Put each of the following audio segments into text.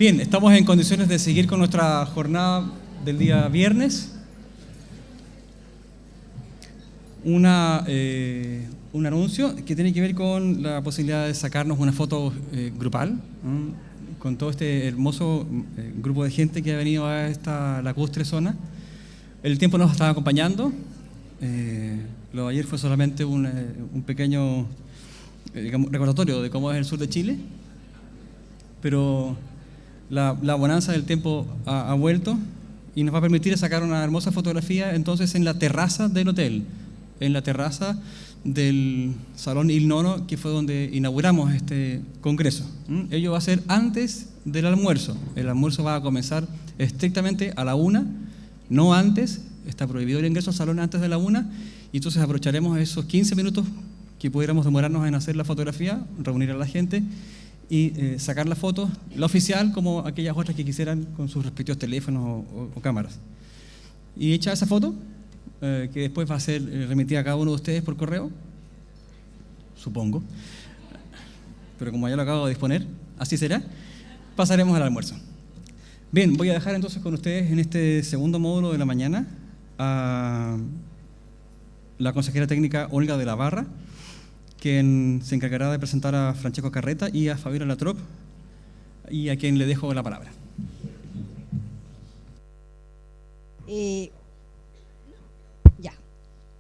Bien, estamos en condiciones de seguir con nuestra jornada del día viernes. Un anuncio que tiene que ver con la posibilidad de sacarnos una foto grupal, con todo este hermoso grupo de gente que ha venido a esta lacustre zona. El tiempo nos está acompañando. Lo de ayer fue solamente un pequeño recordatorio de cómo es el sur de Chile, pero la bonanza del tiempo ha vuelto y nos va a permitir sacar una hermosa fotografía entonces en la terraza del hotel, en la terraza del Salón Il Nono, que fue donde inauguramos este congreso. Ello va a ser antes del almuerzo. El almuerzo va a comenzar estrictamente a la 1:00, no antes. Está prohibido el ingreso al salón antes de la 1:00, y entonces aprovecharemos esos 15 minutos que pudiéramos demorarnos en hacer la fotografía, reunir a la gente y sacar la foto, la oficial como aquellas otras que quisieran con sus respectivos teléfonos o cámaras. Y hecha esa foto, que después va a ser remitida a cada uno de ustedes por correo, supongo, pero como ya lo acabo de disponer, así será, pasaremos al almuerzo. Bien, voy a dejar entonces con ustedes en este segundo módulo de la mañana a la consejera técnica Olga de la Barra, quien se encargará de presentar a Francesco Carreta y a Fabiola Latrop, y a quien le dejo la palabra.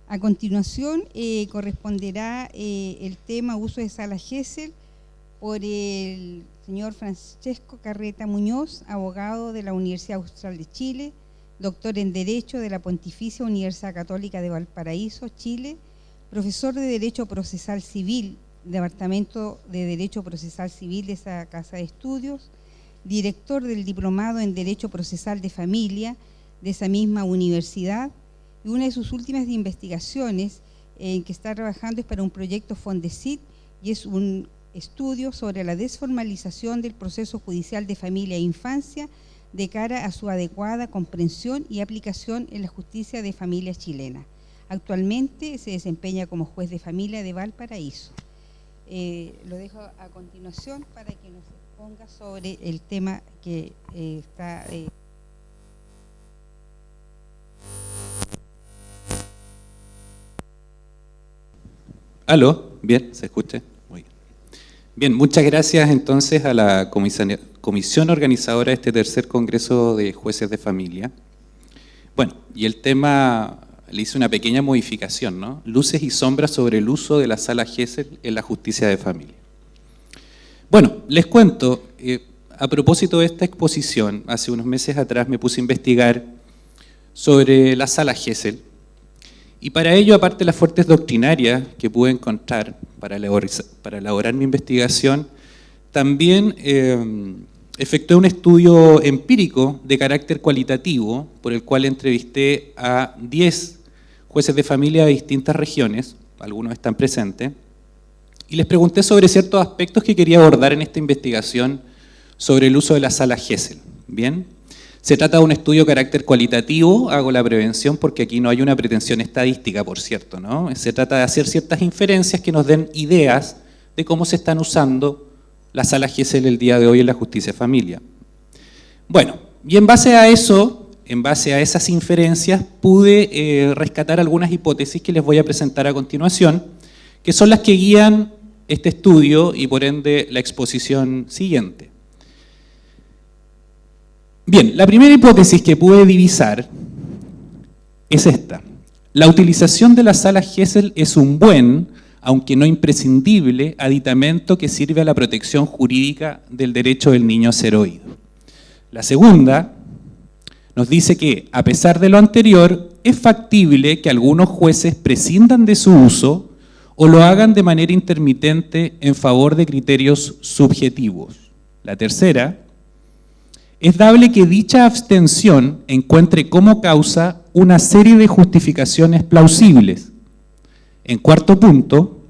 A continuación corresponderá el tema uso de sala Gesell por el señor Francesco Carreta Muñoz, abogado de la Universidad Austral de Chile, doctor en Derecho de la Pontificia Universidad Católica de Valparaíso, Chile, profesor de Derecho Procesal Civil, Departamento de Derecho Procesal Civil de esa casa de estudios, director del Diplomado en Derecho Procesal de Familia de esa misma universidad, y una de sus últimas investigaciones en que está trabajando es para un proyecto Fondesit, y es un estudio sobre la desformalización del proceso judicial de familia e infancia de cara a su adecuada comprensión y aplicación en la justicia de familia chilena. Actualmente se desempeña como juez de familia de Valparaíso. Lo dejo a continuación para que nos exponga sobre el tema que está... ¿Aló? ¿Bien? ¿Se escucha? Muy bien. Bien, muchas gracias entonces a la comisión organizadora de este tercer Congreso de Jueces de Familia. Bueno, y el tema, le hice una pequeña modificación, ¿no? Luces y sombras sobre el uso de la sala Gesell en la justicia de familia. Bueno, les cuento, a propósito de esta exposición, hace unos meses atrás me puse a investigar sobre la sala Gesell, y para ello, aparte de las fuentes doctrinarias que pude encontrar para elaborar mi investigación, también efectué un estudio empírico de carácter cualitativo, por el cual entrevisté a 10 jueces de familia de distintas regiones, algunos están presentes, y les pregunté sobre ciertos aspectos que quería abordar en esta investigación sobre el uso de la sala Gesell. Bien, se trata de un estudio de carácter cualitativo, hago la prevención porque aquí no hay una pretensión estadística, por cierto, ¿no? Se trata de hacer ciertas inferencias que nos den ideas de cómo se están usando la sala Gesell el día de hoy en la justicia de familia. Bueno, y en base a eso, en base a esas inferencias, pude rescatar algunas hipótesis que les voy a presentar a continuación, que son las que guían este estudio y por ende la exposición siguiente. Bien, la primera hipótesis que pude divisar es esta. La utilización de la sala Gesell es un buen, aunque no imprescindible, aditamento que sirve a la protección jurídica del derecho del niño a ser oído. La segunda nos dice que, a pesar de lo anterior, es factible que algunos jueces prescindan de su uso o lo hagan de manera intermitente en favor de criterios subjetivos. La tercera, es dable que dicha abstención encuentre como causa una serie de justificaciones plausibles. En cuarto punto,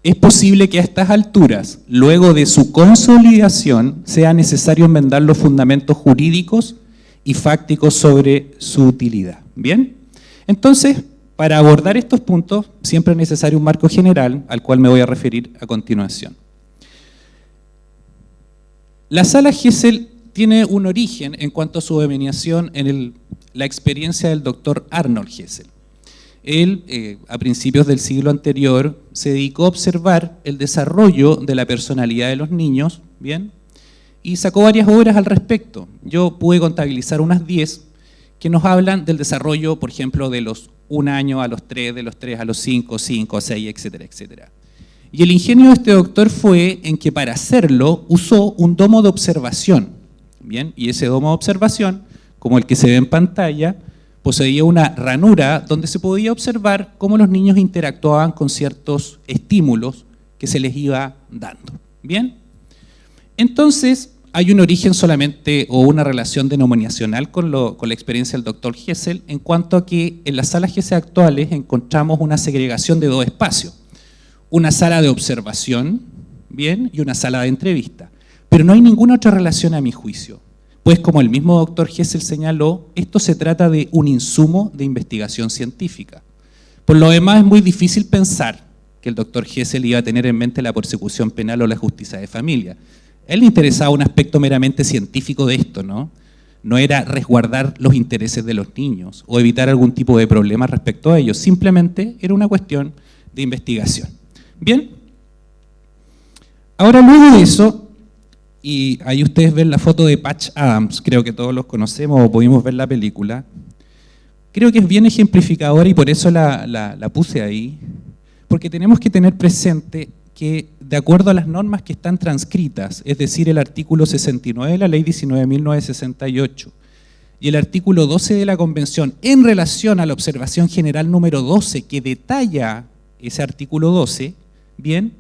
es posible que a estas alturas, luego de su consolidación, sea necesario enmendar los fundamentos jurídicos y fácticos sobre su utilidad. ¿Bien? Entonces, para abordar estos puntos, siempre es necesario un marco general, al cual me voy a referir a continuación. La sala Gesell tiene un origen en cuanto a su denominación en la experiencia del doctor Arnold Gesell. Él, a principios del siglo anterior, se dedicó a observar el desarrollo de la personalidad de los niños, ¿bien? Y sacó varias obras al respecto. Yo pude contabilizar unas 10 que nos hablan del desarrollo, por ejemplo, de los 1 año a los 3, de los 3 a los 5, 5 a 6, etcétera, etcétera. Y el ingenio de este doctor fue en que para hacerlo usó un domo de observación, ¿bien? Y ese domo de observación, como el que se ve en pantalla, poseía una ranura donde se podía observar cómo los niños interactuaban con ciertos estímulos que se les iba dando, ¿bien? Entonces, hay un origen solamente o una relación denominacional con la experiencia del doctor Gesell en cuanto a que en las salas Gesell actuales encontramos una segregación de 2 espacios. Una sala de observación, ¿bien? Y una sala de entrevista. Pero no hay ninguna otra relación a mi juicio. Pues como el mismo doctor Gesell señaló, esto se trata de un insumo de investigación científica. Por lo demás, es muy difícil pensar que el doctor Gesell iba a tener en mente la persecución penal o la justicia de familia. A él le interesaba un aspecto meramente científico de esto, ¿no? No era resguardar los intereses de los niños o evitar algún tipo de problema respecto a ellos. Simplemente era una cuestión de investigación. Bien. Ahora, luego de eso, y ahí ustedes ven la foto de Patch Adams, creo que todos los conocemos o pudimos ver la película. Creo que es bien ejemplificadora y por eso la puse ahí, porque tenemos que tener presente que de acuerdo a las normas que están transcritas, es decir, el artículo 69 de la Ley 19.968 y el artículo 12 de la Convención en relación a la observación general número 12 que detalla ese artículo 12, bien,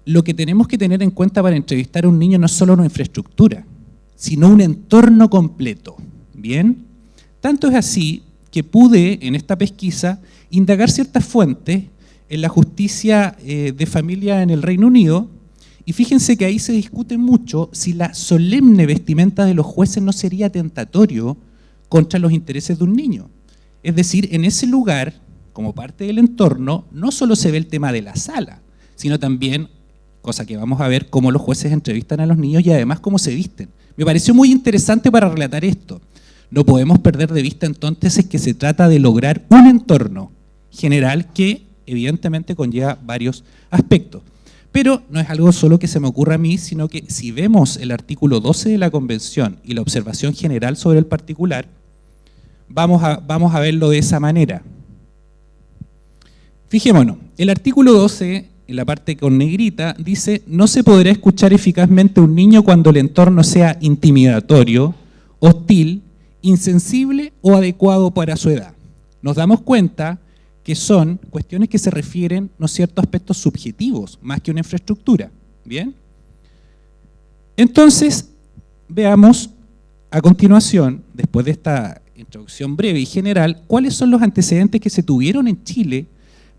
lo que tenemos que tener en cuenta para entrevistar a un niño no es solo una infraestructura, sino un entorno completo, ¿bien? Tanto es así que pude, en esta pesquisa, indagar ciertas fuentes en la justicia de familia en el Reino Unido, y fíjense que ahí se discute mucho si la solemne vestimenta de los jueces no sería tentatorio contra los intereses de un niño. Es decir, en ese lugar, como parte del entorno, no solo se ve el tema de la sala, sino también, cosa que vamos a ver, cómo los jueces entrevistan a los niños y además cómo se visten. Me pareció muy interesante para relatar esto. No podemos perder de vista entonces que se trata de lograr un entorno general que evidentemente conlleva varios aspectos. Pero no es algo solo que se me ocurra a mí, sino que si vemos el artículo 12 de la Convención y la observación general sobre el particular, vamos a verlo de esa manera. Fijémonos, el artículo 12, en la parte con negrita, dice: no se podrá escuchar eficazmente a un niño cuando el entorno sea intimidatorio, hostil, insensible o adecuado para su edad. Nos damos cuenta que son cuestiones que se refieren, ¿no es cierto?, a aspectos subjetivos, más que una infraestructura. ¿Bien? Entonces, veamos a continuación, después de esta introducción breve y general, cuáles son los antecedentes que se tuvieron en Chile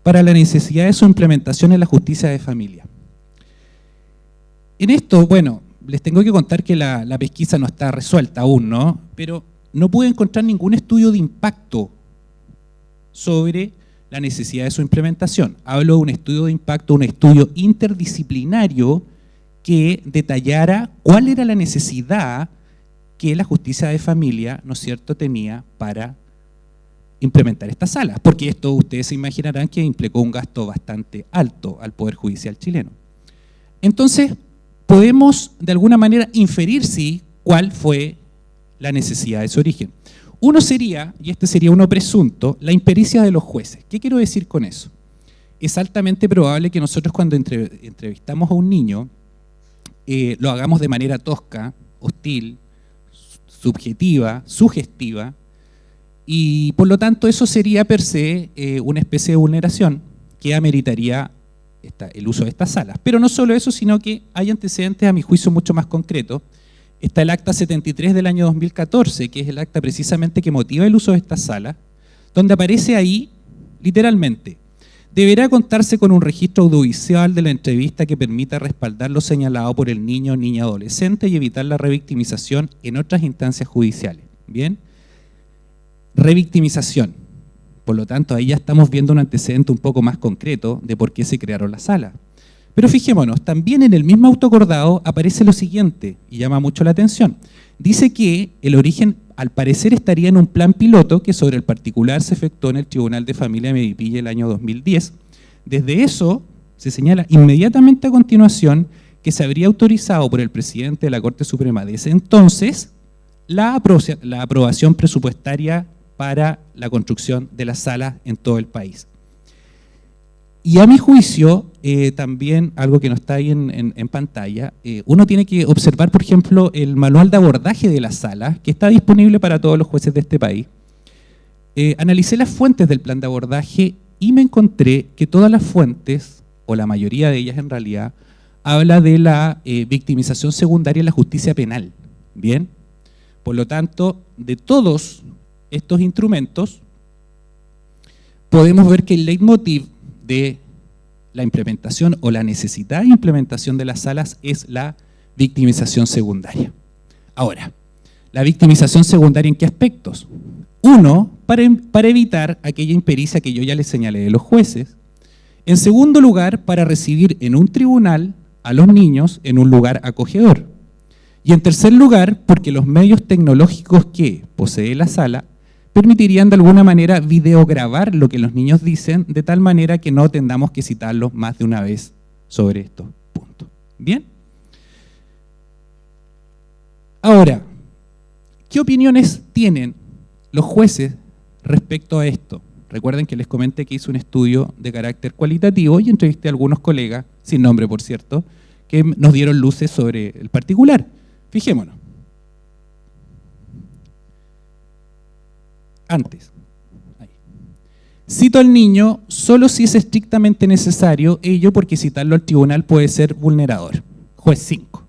para la necesidad de su implementación en la justicia de familia. En esto, bueno, les tengo que contar que la pesquisa no está resuelta aún, ¿no? Pero no pude encontrar ningún estudio de impacto sobre la necesidad de su implementación. Hablo de un estudio de impacto, un estudio interdisciplinario que detallara cuál era la necesidad que la justicia de familia, ¿no es cierto?, tenía para implementar estas salas, porque esto ustedes se imaginarán que implicó un gasto bastante alto al Poder Judicial chileno. Entonces, podemos de alguna manera inferir, sí, cuál fue la necesidad de su origen. Uno sería, y este sería uno presunto, la impericia de los jueces. ¿Qué quiero decir con eso? Es altamente probable que nosotros cuando entrevistamos a un niño lo hagamos de manera tosca, hostil, subjetiva, sugestiva, y por lo tanto eso sería per se una especie de vulneración que ameritaría el uso de estas salas. Pero no solo eso, sino que hay antecedentes a mi juicio mucho más concretos. Está el acta 73 del año 2014, que es el acta precisamente que motiva el uso de estas salas, donde aparece ahí, literalmente: deberá contarse con un registro audiovisual de la entrevista que permita respaldar lo señalado por el niño o niña adolescente y evitar la revictimización en otras instancias judiciales. ¿Bien? Revictimización. Por lo tanto, ahí ya estamos viendo un antecedente un poco más concreto de por qué se crearon las salas. Pero fijémonos, también en el mismo autoacordado aparece lo siguiente, y llama mucho la atención. Dice que el origen, al parecer, estaría en un plan piloto que sobre el particular se efectuó en el Tribunal de Familia de Melipilla el año 2010. Desde eso se señala inmediatamente a continuación que se habría autorizado por el presidente de la Corte Suprema de ese entonces la aprobación presupuestaria para la construcción de las salas en todo el país. Y a mi juicio, también algo que no está ahí en pantalla, uno tiene que observar, por ejemplo, el manual de abordaje de las salas, que está disponible para todos los jueces de este país. Analicé las fuentes del plan de abordaje y me encontré que todas las fuentes, o la mayoría de ellas en realidad, habla de la victimización secundaria en la justicia penal. Bien, por lo tanto, de todos estos instrumentos, podemos ver que el leitmotiv de la implementación o la necesidad de implementación de las salas es la victimización secundaria. Ahora, ¿la victimización secundaria en qué aspectos? Uno, para evitar aquella impericia que yo ya les señalé de los jueces. En segundo lugar, para recibir en un tribunal a los niños en un lugar acogedor. Y en tercer lugar, porque los medios tecnológicos que posee la sala permitirían de alguna manera videograbar lo que los niños dicen, de tal manera que no tengamos que citarlos más de una vez sobre estos puntos. ¿Bien? Ahora, ¿qué opiniones tienen los jueces respecto a esto? Recuerden que les comenté que hice un estudio de carácter cualitativo y entrevisté a algunos colegas, sin nombre por cierto, que nos dieron luces sobre el particular. Fijémonos. Antes. Ahí. Cito al niño solo si es estrictamente necesario, ello porque citarlo al tribunal puede ser vulnerador. Juez 5.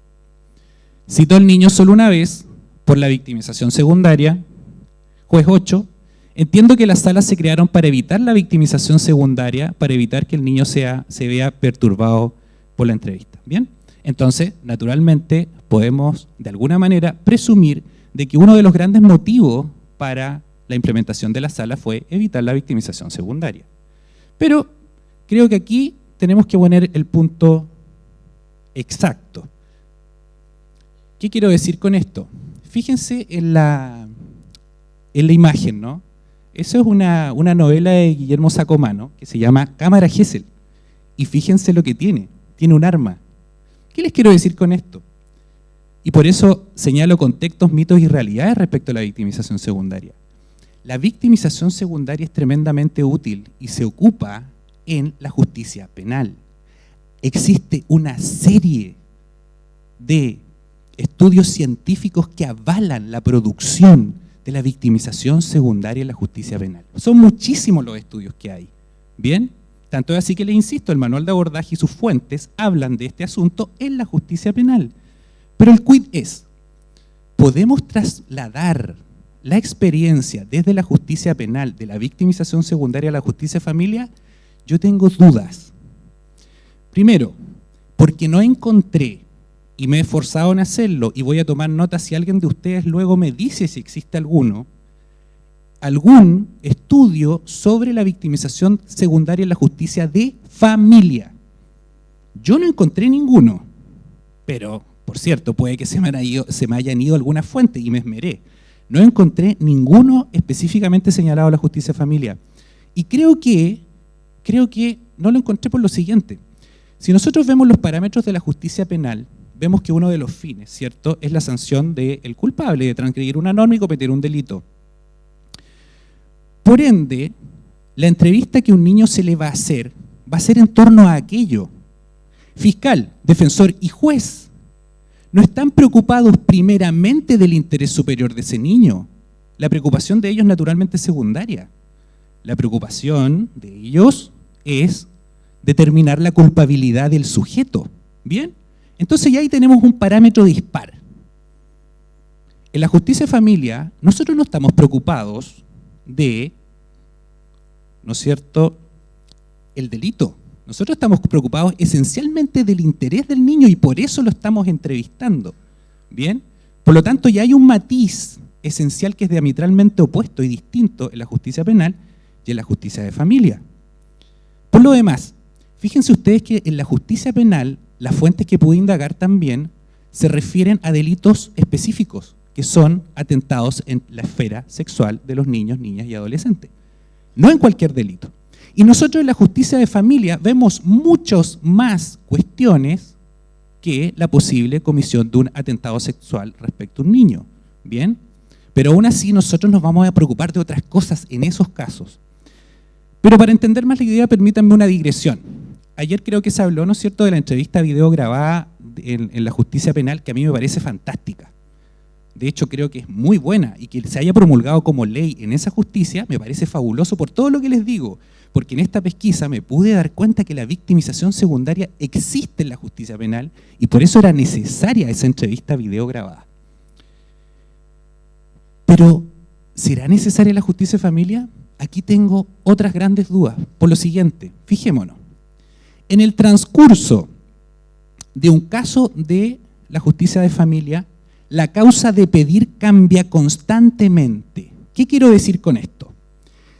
Cito al niño solo una vez por la victimización secundaria. Juez 8. Entiendo que las salas se crearon para evitar la victimización secundaria, para evitar que el niño se vea perturbado por la entrevista. ¿Bien? Entonces, naturalmente, podemos de alguna manera presumir de que uno de los grandes motivos para la implementación de la sala fue evitar la victimización secundaria. Pero creo que aquí tenemos que poner el punto exacto. ¿Qué quiero decir con esto? Fíjense en la imagen, ¿no? Eso es una novela de Guillermo Sacomano que se llama Cámara Gesell. Y fíjense lo que tiene. Tiene un arma. ¿Qué les quiero decir con esto? Y por eso señalo contextos, mitos y realidades respecto a la victimización secundaria. La victimización secundaria es tremendamente útil y se ocupa en la justicia penal. Existe una serie de estudios científicos que avalan la producción de la victimización secundaria en la justicia penal. Son muchísimos los estudios que hay. ¿Bien? Tanto es así que les insisto, el manual de abordaje y sus fuentes hablan de este asunto en la justicia penal. Pero el quid es, ¿podemos trasladar la experiencia desde la justicia penal de la victimización secundaria a la justicia familiar? Yo tengo dudas. Primero, porque no encontré, y me he esforzado en hacerlo, y voy a tomar nota si alguien de ustedes luego me dice si existe algún estudio sobre la victimización secundaria en la justicia de familia. Yo no encontré ninguno, pero, por cierto, puede que se me hayan ido algunas fuentes y me esmeré. No encontré ninguno específicamente señalado a la justicia familiar. Y creo que no lo encontré por lo siguiente. Si nosotros vemos los parámetros de la justicia penal, vemos que uno de los fines, ¿cierto?, es la sanción del culpable de transgredir una norma y cometer un delito. Por ende, la entrevista que un niño se le va a ser en torno a aquello. Fiscal, defensor y juez no están preocupados primeramente del interés superior de ese niño. La preocupación de ellos naturalmente es secundaria. La preocupación de ellos es determinar la culpabilidad del sujeto. ¿Bien? Entonces ya ahí tenemos un parámetro dispar. En la justicia de familia, nosotros no estamos preocupados de, ¿no es cierto?, el delito. Nosotros estamos preocupados esencialmente del interés del niño y por eso lo estamos entrevistando. ¿Bien? Por lo tanto, ya hay un matiz esencial que es diametralmente opuesto y distinto en la justicia penal y en la justicia de familia. Por lo demás, Fíjense ustedes que en la justicia penal, las fuentes que pude indagar también se refieren a delitos específicos, que son atentados en la esfera sexual de los niños, niñas y adolescentes. No en cualquier delito. Y nosotros en la justicia de familia vemos muchas más cuestiones que la posible comisión de un atentado sexual respecto a un niño. ¿Bien? Pero aún así nosotros nos vamos a preocupar de otras cosas en esos casos. Pero para entender más la idea, permítanme una digresión. Ayer creo que se habló, ¿no es cierto?, de la entrevista video grabada en la justicia penal, que a mí me parece fantástica. De hecho, creo que es muy buena, y que se haya promulgado como ley en esa justicia me parece fabuloso por todo lo que les digo, porque en esta pesquisa me pude dar cuenta que la victimización secundaria existe en la justicia penal y por eso era necesaria esa entrevista video grabada. Pero, ¿será necesaria la justicia de familia? Aquí tengo otras grandes dudas. Por lo siguiente, fijémonos. En el transcurso de un caso de la justicia de familia, la causa de pedir cambia constantemente. ¿Qué quiero decir con esto?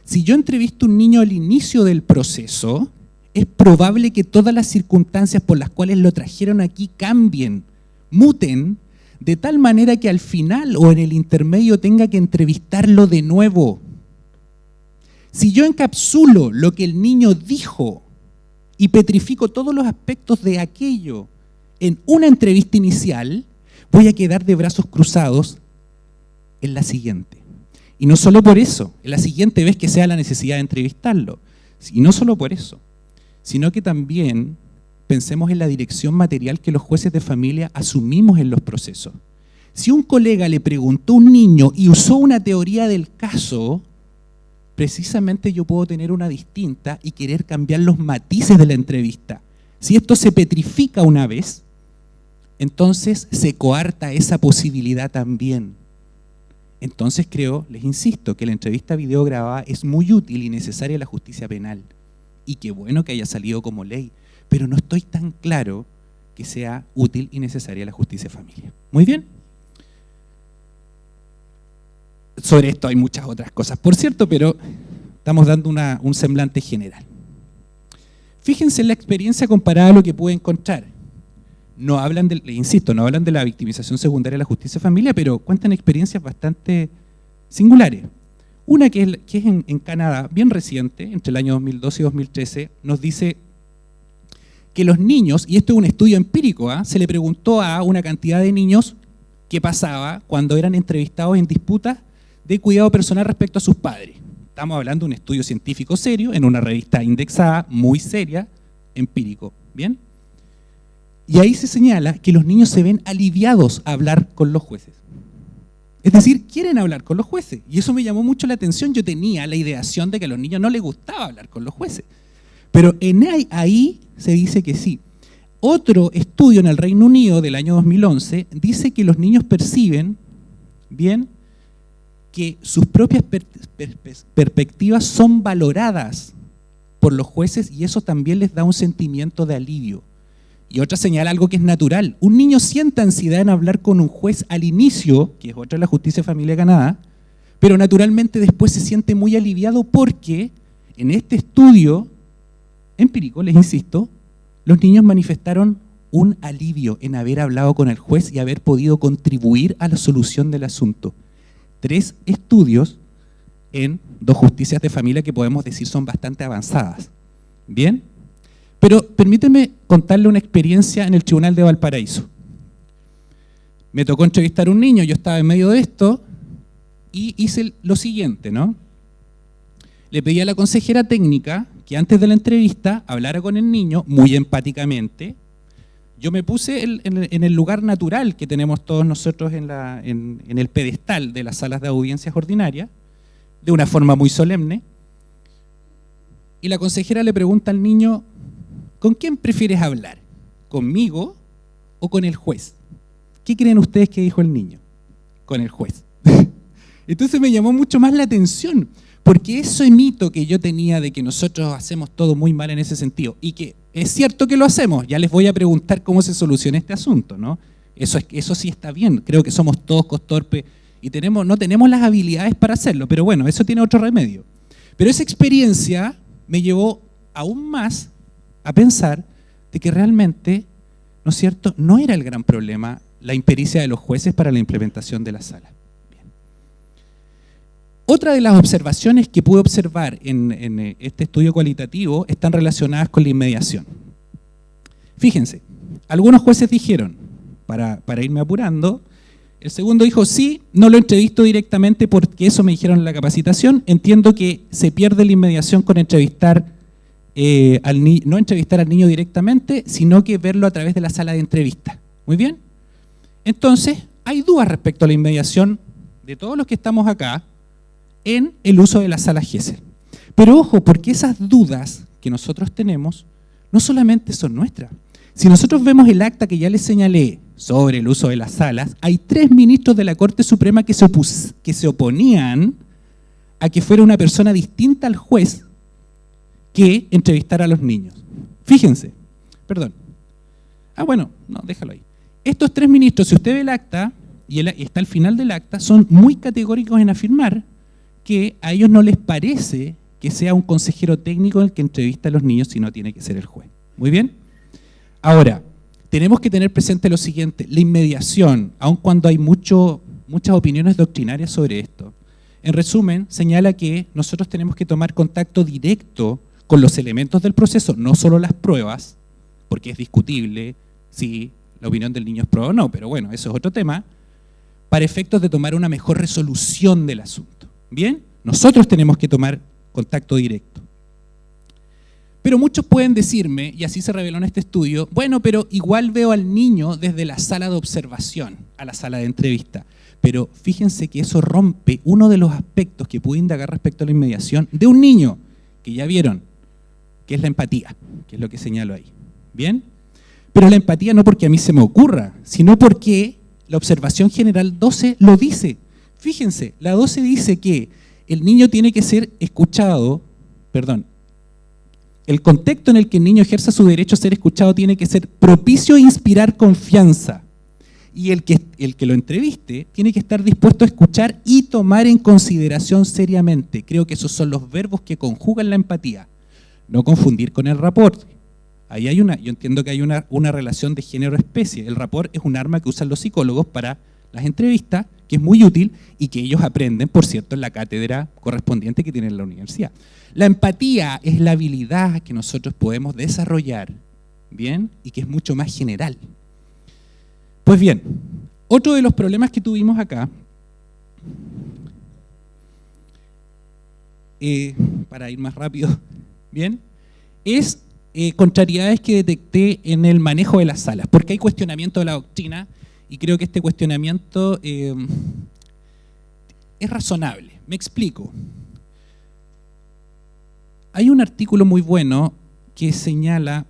Si yo entrevisto a un niño al inicio del proceso, es probable que todas las circunstancias por las cuales lo trajeron aquí cambien, muten, de tal manera que al final o en el intermedio tenga que entrevistarlo de nuevo. Si yo encapsulo lo que el niño dijo y petrifico todos los aspectos de aquello en una entrevista inicial, voy a quedar de brazos cruzados en la siguiente. Y no solo por eso, en la siguiente vez que sea la necesidad de entrevistarlo. Y no solo por eso, sino que también pensemos en la dirección material que los jueces de familia asumimos en los procesos. Si un colega le preguntó a un niño y usó una teoría del caso, precisamente yo puedo tener una distinta y querer cambiar los matices de la entrevista. Si esto se petrifica una vez, entonces se coarta esa posibilidad también. Entonces creo, les insisto, que la entrevista video grabada es muy útil y necesaria en la justicia penal. Y qué bueno que haya salido como ley, pero no estoy tan claro que sea útil y necesaria la justicia de familia. Muy bien. Sobre esto hay muchas otras cosas, por cierto, pero estamos dando un semblante general. Fíjense en la experiencia comparada a lo que pude encontrar. No hablan insisto, no hablan de la victimización secundaria de la justicia de familia, pero cuentan experiencias bastante singulares. Una que es en Canadá, bien reciente, entre el año 2012 y 2013, nos dice que los niños, y esto es un estudio empírico, se le preguntó a una cantidad de niños qué pasaba cuando eran entrevistados en disputas de cuidado personal respecto a sus padres. Estamos hablando de un estudio científico serio, en una revista indexada, muy seria, empírico. ¿Bien? Y ahí se señala que los niños se ven aliviados a hablar con los jueces. Es decir, quieren hablar con los jueces. Y eso me llamó mucho la atención. Yo tenía la ideación de que a los niños no les gustaba hablar con los jueces. Pero ahí se dice que sí. Otro estudio en el Reino Unido del año 2011 dice que los niños perciben, bien, que sus propias perspectivas son valoradas por los jueces y eso también les da un sentimiento de alivio. Y otra señala algo que es natural. Un niño siente ansiedad en hablar con un juez al inicio, que es otra de la justicia de familia de Canadá, pero naturalmente después se siente muy aliviado porque en este estudio empírico, les insisto, los niños manifestaron un alivio en haber hablado con el juez y haber podido contribuir a la solución del asunto. 3 estudios en 2 justicias de familia que podemos decir son bastante avanzadas. ¿Bien? Pero permíteme contarle una experiencia en el Tribunal de Valparaíso. Me tocó entrevistar a un niño, yo estaba en medio de esto y hice lo siguiente, ¿no? Le pedí a la consejera técnica que antes de la entrevista hablara con el niño muy empáticamente. Yo me puse en el lugar natural que tenemos todos nosotros en el pedestal de las salas de audiencias ordinarias, de una forma muy solemne, y la consejera le pregunta al niño, ¿con quién prefieres hablar? ¿Conmigo o con el juez? ¿Qué creen ustedes que dijo el niño? Con el juez. Entonces me llamó mucho más la atención, porque ese mito que yo tenía de que nosotros hacemos todo muy mal en ese sentido, y que es cierto que lo hacemos, ya les voy a preguntar cómo se soluciona este asunto, ¿no? Eso sí está bien, creo que somos todos torpes y no tenemos las habilidades para hacerlo, pero bueno, eso tiene otro remedio. Pero esa experiencia me llevó aún más a pensar de que realmente, ¿no es cierto?, no era el gran problema la impericia de los jueces para la implementación de la sala. Bien. Otra de las observaciones que pude observar en este estudio cualitativo están relacionadas con la inmediación. Fíjense, algunos jueces dijeron, para irme apurando, el segundo dijo, sí, no lo entrevisto directamente porque eso me dijeron en la capacitación, entiendo que se pierde la inmediación con entrevistar no entrevistar al niño directamente, sino que verlo a través de la sala de entrevista. Muy bien. Entonces, hay dudas respecto a la inmediación de todos los que estamos acá en el uso de la sala Gesell. Pero ojo, porque esas dudas que nosotros tenemos no solamente son nuestras. Si nosotros vemos el acta que ya les señalé sobre el uso de las salas, hay 3 ministros de la Corte Suprema que se oponían a que fuera una persona distinta al juez que entrevistara a los niños. Fíjense, perdón. Bueno, no, déjalo ahí. Estos 3 ministros, si usted ve el acta, y está al final del acta, son muy categóricos en afirmar que a ellos no les parece que sea un consejero técnico el que entrevista a los niños, sino tiene que ser el juez. ¿Muy bien? Ahora, tenemos que tener presente lo siguiente, la inmediación, aun cuando hay muchas opiniones doctrinarias sobre esto, en resumen, señala que nosotros tenemos que tomar contacto directo con los elementos del proceso, no solo las pruebas, porque es discutible si la opinión del niño es prueba o no, pero bueno, eso es otro tema, para efectos de tomar una mejor resolución del asunto. ¿Bien? Nosotros tenemos que tomar contacto directo. Pero muchos pueden decirme, y así se reveló en este estudio, bueno, pero igual veo al niño desde la sala de observación a la sala de entrevista. Pero fíjense que eso rompe uno de los aspectos que pude indagar respecto a la inmediación de un niño, que ya vieron, que es la empatía, que es lo que señalo ahí. ¿Bien? Pero la empatía no porque a mí se me ocurra, sino porque la observación general 12 lo dice. Fíjense, la 12 dice que el niño tiene que ser escuchado, el contexto en el que el niño ejerza su derecho a ser escuchado tiene que ser propicio a inspirar confianza. Y el que lo entreviste tiene que estar dispuesto a escuchar y tomar en consideración seriamente. Creo que esos son los verbos que conjugan la empatía. No confundir con el rapport. Ahí yo entiendo que hay una relación de género-especie. El rapport es un arma que usan los psicólogos para las entrevistas, que es muy útil y que ellos aprenden, por cierto, en la cátedra correspondiente que tienen en la universidad. La empatía es la habilidad que nosotros podemos desarrollar, ¿bien? Y que es mucho más general. Pues bien, otro de los problemas que tuvimos acá, para ir más rápido, ¿bien? Es contrariedades que detecté en el manejo de las salas, porque hay cuestionamiento de la doctrina y creo que este cuestionamiento es razonable. Me explico. Hay un artículo muy bueno que señala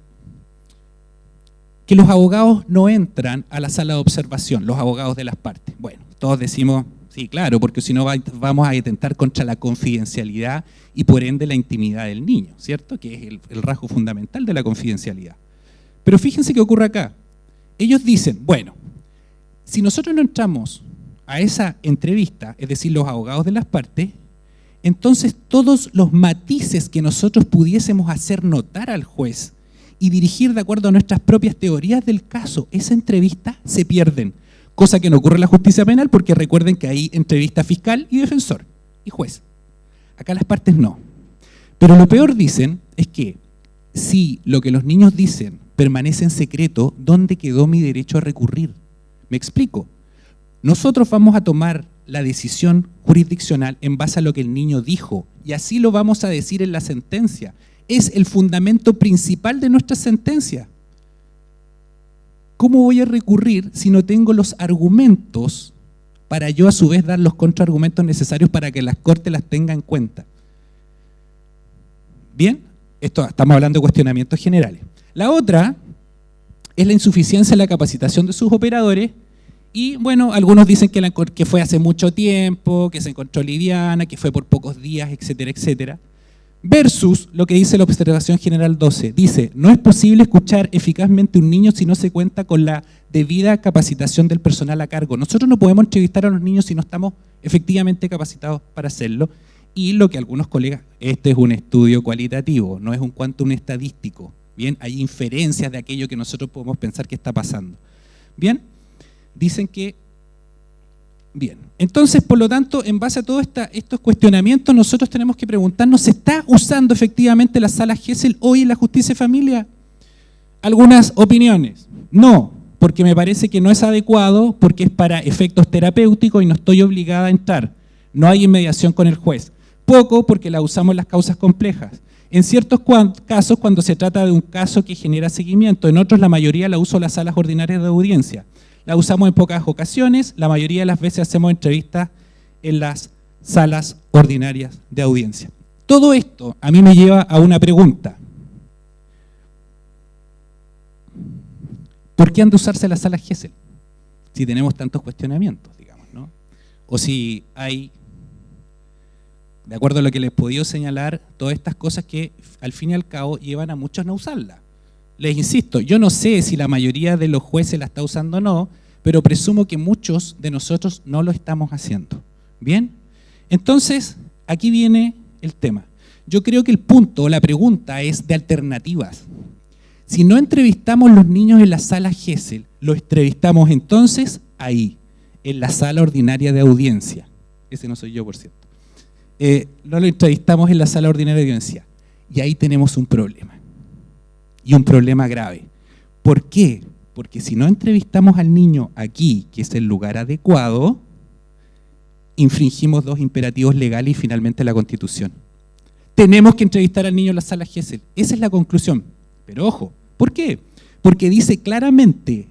que los abogados no entran a la sala de observación, los abogados de las partes. Bueno, todos decimos, sí, claro, porque si no vamos a atentar contra la confidencialidad y por ende la intimidad del niño, ¿cierto? Que es el rasgo fundamental de la confidencialidad. Pero fíjense qué ocurre acá. Ellos dicen, bueno, si nosotros no entramos a esa entrevista, es decir, los abogados de las partes, entonces todos los matices que nosotros pudiésemos hacer notar al juez y dirigir de acuerdo a nuestras propias teorías del caso, esa entrevista se pierden. Cosa que no ocurre en la justicia penal porque recuerden que hay entrevista fiscal y defensor y juez. Acá las partes no. Pero lo peor dicen es que si lo que los niños dicen permanece en secreto, ¿dónde quedó mi derecho a recurrir? ¿Me explico? Nosotros vamos a tomar la decisión jurisdiccional en base a lo que el niño dijo y así lo vamos a decir en la sentencia. Es el fundamento principal de nuestra sentencia. ¿Cómo voy a recurrir si no tengo los argumentos para yo a su vez dar los contraargumentos necesarios para que las cortes las tengan en cuenta? Bien, estamos hablando de cuestionamientos generales. La otra es la insuficiencia en la capacitación de sus operadores y bueno, algunos dicen que fue hace mucho tiempo, que se encontró liviana, que fue por pocos días, etcétera, etcétera. Versus lo que dice la observación general 12. Dice, no es posible escuchar eficazmente a un niño si no se cuenta con la debida capacitación del personal a cargo. Nosotros no podemos entrevistar a los niños si no estamos efectivamente capacitados para hacerlo. Y lo que algunos colegas, este es un estudio cualitativo, no es un quantum estadístico. Bien, hay inferencias de aquello que nosotros podemos pensar que está pasando. Bien, dicen que... Bien, entonces, por lo tanto, en base a todos estos cuestionamientos, nosotros tenemos que preguntarnos, ¿se está usando efectivamente la sala Gesell hoy en la justicia de familia? Algunas opiniones. No, porque me parece que no es adecuado, porque es para efectos terapéuticos y no estoy obligada a entrar. No hay inmediación con el juez. Poco, porque la usamos en las causas complejas. En ciertos casos, cuando se trata de un caso que genera seguimiento, en otros la mayoría la uso en las salas ordinarias de audiencia. La usamos en pocas ocasiones, la mayoría de las veces hacemos entrevistas en las salas ordinarias de audiencia. Todo esto a mí me lleva a una pregunta. ¿Por qué han de usarse las salas Gesell? Si tenemos tantos cuestionamientos, digamos, ¿no? O si hay, de acuerdo a lo que les he podido señalar, todas estas cosas que al fin y al cabo llevan a muchos a no usarla. Les insisto, yo no sé si la mayoría de los jueces la está usando o no, pero presumo que muchos de nosotros no lo estamos haciendo. ¿Bien? Entonces, aquí viene el tema. Yo creo que el punto, la pregunta es de alternativas. Si no entrevistamos los niños en la sala Gesell, los entrevistamos entonces ahí, en la sala ordinaria de audiencia. Ese no soy yo, por cierto. No lo entrevistamos en la sala ordinaria de audiencia. Y ahí tenemos un problema. Y un problema grave. ¿Por qué? Porque si no entrevistamos al niño aquí, que es el lugar adecuado, infringimos dos imperativos legales y finalmente la Constitución. Tenemos que entrevistar al niño en la sala Gesell. Esa es la conclusión. Pero ojo, ¿por qué? Porque dice claramente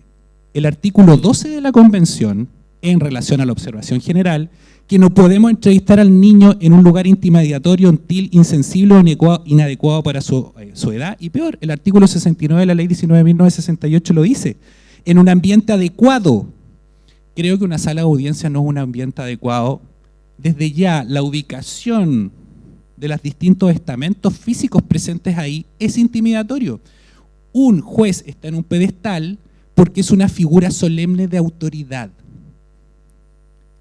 el artículo 12 de la Convención, en relación a la observación general, que no podemos entrevistar al niño en un lugar intimidatorio, hostil, insensible o inadecuado para su edad. Y peor, el artículo 69 de la ley 19.968 lo dice, en un ambiente adecuado. Creo que una sala de audiencia no es un ambiente adecuado. Desde ya, la ubicación de los distintos estamentos físicos presentes ahí es intimidatorio. Un juez está en un pedestal porque es una figura solemne de autoridad.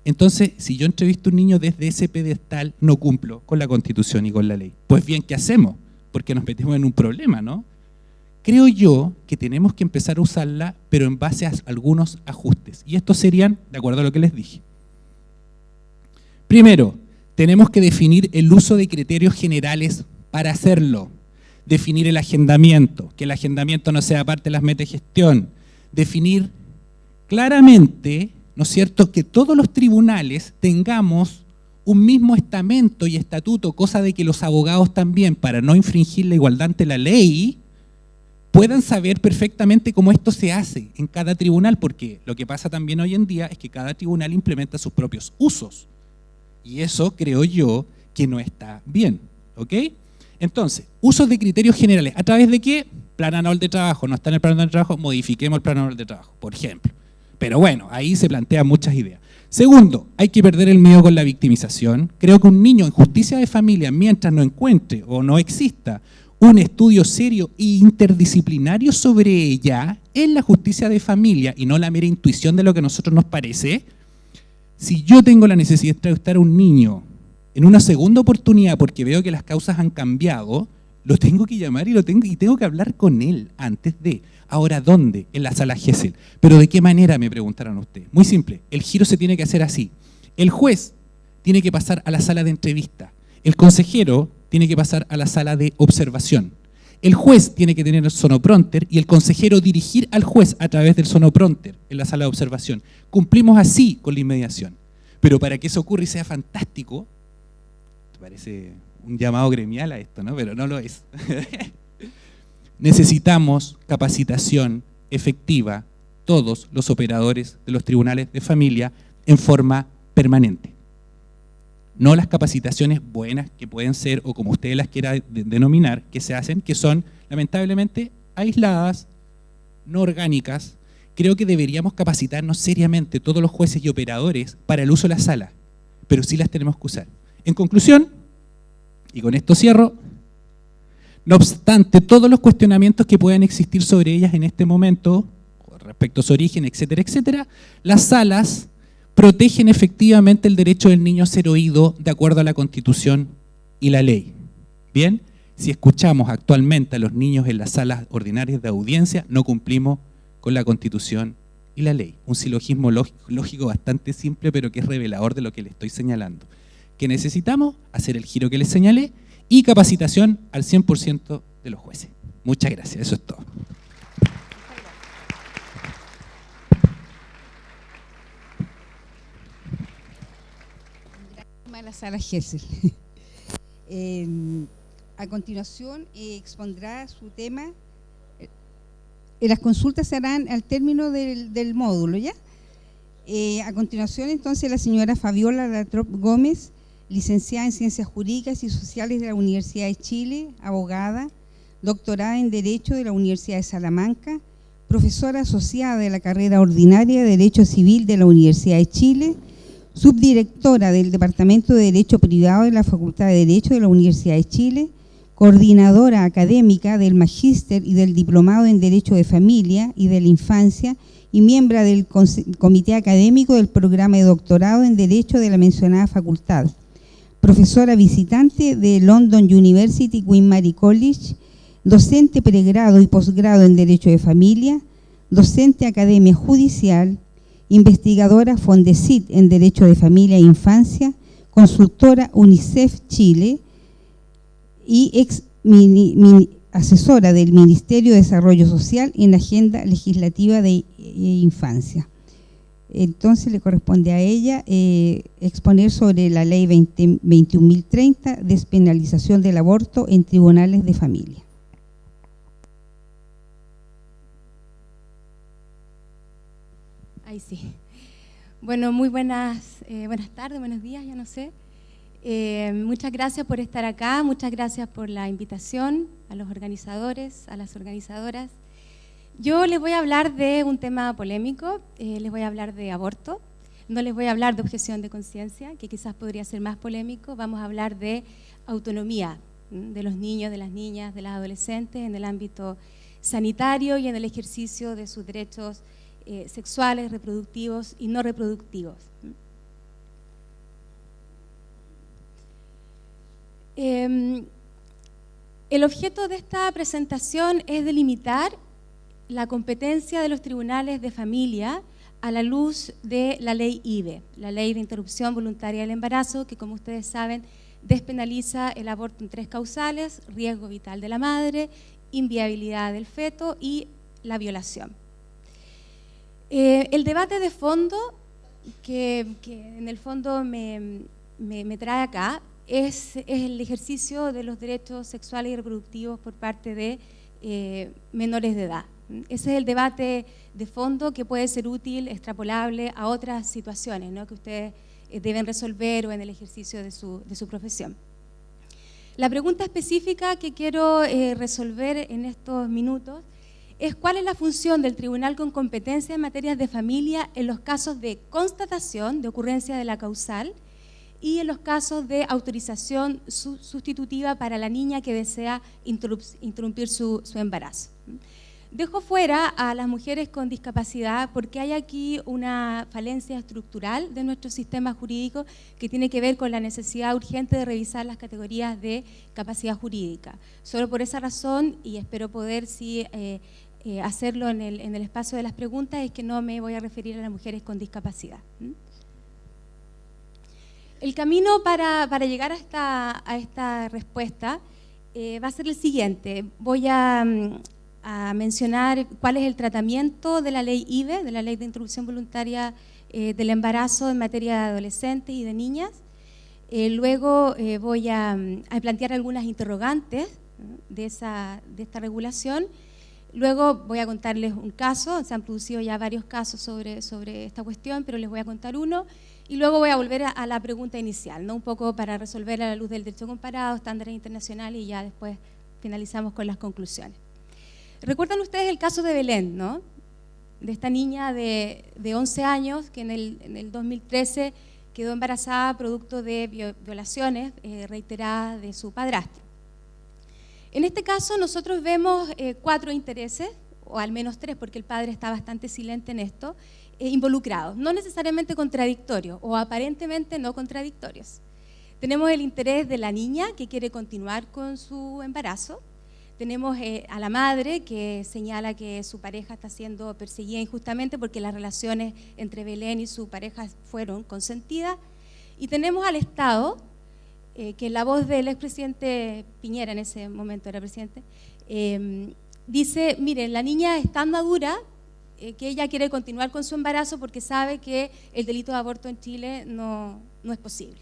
Entonces, si yo entrevisto a un niño desde ese pedestal, no cumplo con la Constitución y con la ley. Pues bien, ¿qué hacemos? Porque nos metemos en un problema, ¿no? Creo yo que tenemos que empezar a usarla, pero en base a algunos ajustes. Y estos serían, de acuerdo a lo que les dije. Primero, tenemos que definir el uso de criterios generales para hacerlo. Definir el agendamiento, que el agendamiento no sea parte de las metas de gestión. Definir claramente, ¿no es cierto?, que todos los tribunales tengamos un mismo estamento y estatuto, cosa de que los abogados también, para no infringir la igualdad ante la ley, puedan saber perfectamente cómo esto se hace en cada tribunal, porque lo que pasa también hoy en día es que cada tribunal implementa sus propios usos. Y eso creo yo que no está bien, ¿ok? Entonces, usos de criterios generales. ¿A través de qué? Plan anual de trabajo. No está en el plan anual de trabajo, modifiquemos el plan anual de trabajo, por ejemplo. Pero bueno, ahí se plantean muchas ideas. Segundo, hay que perder el miedo con la victimización. Creo que un niño en justicia de familia, mientras no encuentre o no exista un estudio serio e interdisciplinario sobre ella en la justicia de familia y no la mera intuición de lo que a nosotros nos parece, si yo tengo la necesidad de entrevistar a un niño en una segunda oportunidad porque veo que las causas han cambiado, lo tengo que llamar y tengo que hablar con él antes de. Ahora, ¿dónde? En la sala Gesell. ¿Pero de qué manera? Me preguntaron ustedes. Muy simple, el giro se tiene que hacer así. El juez tiene que pasar a la sala de entrevista. El consejero tiene que pasar a la sala de observación. El juez tiene que tener el sonoprompter y el consejero dirigir al juez a través del sonoprompter en la sala de observación. Cumplimos así con la inmediación. Pero para que eso ocurra y sea fantástico, ¿te parece un llamado gremial a esto, no? Pero no lo es. Necesitamos capacitación efectiva, todos los operadores de los tribunales de familia, en forma permanente. No las capacitaciones buenas que pueden ser, o como ustedes las quieran denominar, que se hacen, que son lamentablemente aisladas, no orgánicas. Creo que deberíamos capacitarnos seriamente todos los jueces y operadores para el uso de la sala, pero sí las tenemos que usar. En conclusión, y con esto cierro, no obstante todos los cuestionamientos que puedan existir sobre ellas en este momento, respecto a su origen, etcétera, etcétera, las salas protegen efectivamente el derecho del niño a ser oído de acuerdo a la Constitución y la ley. Bien, Si escuchamos actualmente a los niños en las salas ordinarias de audiencia, no cumplimos con la Constitución y la ley. Un silogismo lógico bastante simple, pero que es revelador de lo que le estoy señalando. Que necesitamos hacer el giro que les señalé y capacitación al 100% de los jueces. Muchas gracias, eso es todo. La Sala Gesell. A continuación expondrá su tema. Las consultas se harán al término del módulo, ¿ya? A continuación, entonces, la señora Fabiola Latrop Gómez, licenciada en Ciencias Jurídicas y Sociales de la Universidad de Chile, abogada, doctorada en Derecho de la Universidad de Salamanca, profesora asociada de la carrera ordinaria de Derecho Civil de la Universidad de Chile, subdirectora del Departamento de Derecho Privado de la Facultad de Derecho de la Universidad de Chile, coordinadora académica del Magíster y del Diplomado en Derecho de Familia y de la Infancia y miembro del Comité Académico del Programa de Doctorado en Derecho de la mencionada facultad, profesora visitante de London University Queen Mary College, docente pregrado y posgrado en Derecho de Familia, docente Academia Judicial, investigadora Fondesit en Derecho de Familia e Infancia, consultora UNICEF Chile y asesora del Ministerio de Desarrollo Social en la Agenda Legislativa de Infancia. Entonces le corresponde a ella exponer sobre la Ley 21.030, despenalización del aborto en tribunales de familia. Ahí sí. Bueno, muy buenas tardes, buenos días, ya no sé. Muchas gracias por estar acá, muchas gracias por la invitación a los organizadores, a las organizadoras. Yo les voy a hablar de un tema polémico, les voy a hablar de aborto, no les voy a hablar de objeción de conciencia, que quizás podría ser más polémico, vamos a hablar de autonomía de los niños, de las niñas, de las adolescentes en el ámbito sanitario y en el ejercicio de sus derechos sexuales, reproductivos y no reproductivos. El objeto de esta presentación es delimitar la competencia de los tribunales de familia a la luz de la ley IVE, la Ley de Interrupción Voluntaria del Embarazo, que como ustedes saben despenaliza el aborto en 3 causales: riesgo vital de la madre, inviabilidad del feto y la violación. El debate de fondo que en el fondo me trae acá es el ejercicio de los derechos sexuales y reproductivos por parte de menores de edad. Ese es el debate de fondo que puede ser útil, extrapolable a otras situaciones, ¿no?, que ustedes deben resolver o en el ejercicio de su profesión. La pregunta específica que quiero resolver en estos minutos es cuál es la función del tribunal con competencia en materias de familia en los casos de constatación de ocurrencia de la causal y en los casos de autorización sustitutiva para la niña que desea interrumpir su embarazo. Dejo fuera a las mujeres con discapacidad porque hay aquí una falencia estructural de nuestro sistema jurídico que tiene que ver con la necesidad urgente de revisar las categorías de capacidad jurídica. Solo por esa razón, y espero poder hacerlo en el espacio de las preguntas, es que no me voy a referir a las mujeres con discapacidad. El camino para llegar a esta respuesta va a ser el siguiente. Voy a mencionar cuál es el tratamiento de la ley IVE, de la Ley de Interrupción Voluntaria del Embarazo en materia de adolescentes y de niñas. Luego voy a plantear algunas interrogantes de esta regulación. Luego voy a contarles un caso, se han producido ya varios casos sobre esta cuestión, pero les voy a contar uno. Y luego voy a volver a la pregunta inicial, ¿no?, un poco para resolver a la luz del derecho comparado, estándares internacionales, y ya después finalizamos con las conclusiones. ¿Recuerdan ustedes el caso de Belén, ¿no?, de esta niña de 11 años que en el 2013 quedó embarazada producto de violaciones reiteradas de su padrastro? En este caso nosotros vemos 4 intereses, o al menos 3, porque el padre está bastante silente en esto, involucrados, no necesariamente contradictorios o aparentemente no contradictorios. Tenemos el interés de la niña que quiere continuar con su embarazo. Tenemos a la madre que señala que su pareja está siendo perseguida injustamente porque las relaciones entre Belén y su pareja fueron consentidas. Y tenemos al Estado, que la voz del expresidente Piñera, en ese momento era presidente, dice, miren, la niña es tan madura que ella quiere continuar con su embarazo porque sabe que el delito de aborto en Chile no es posible.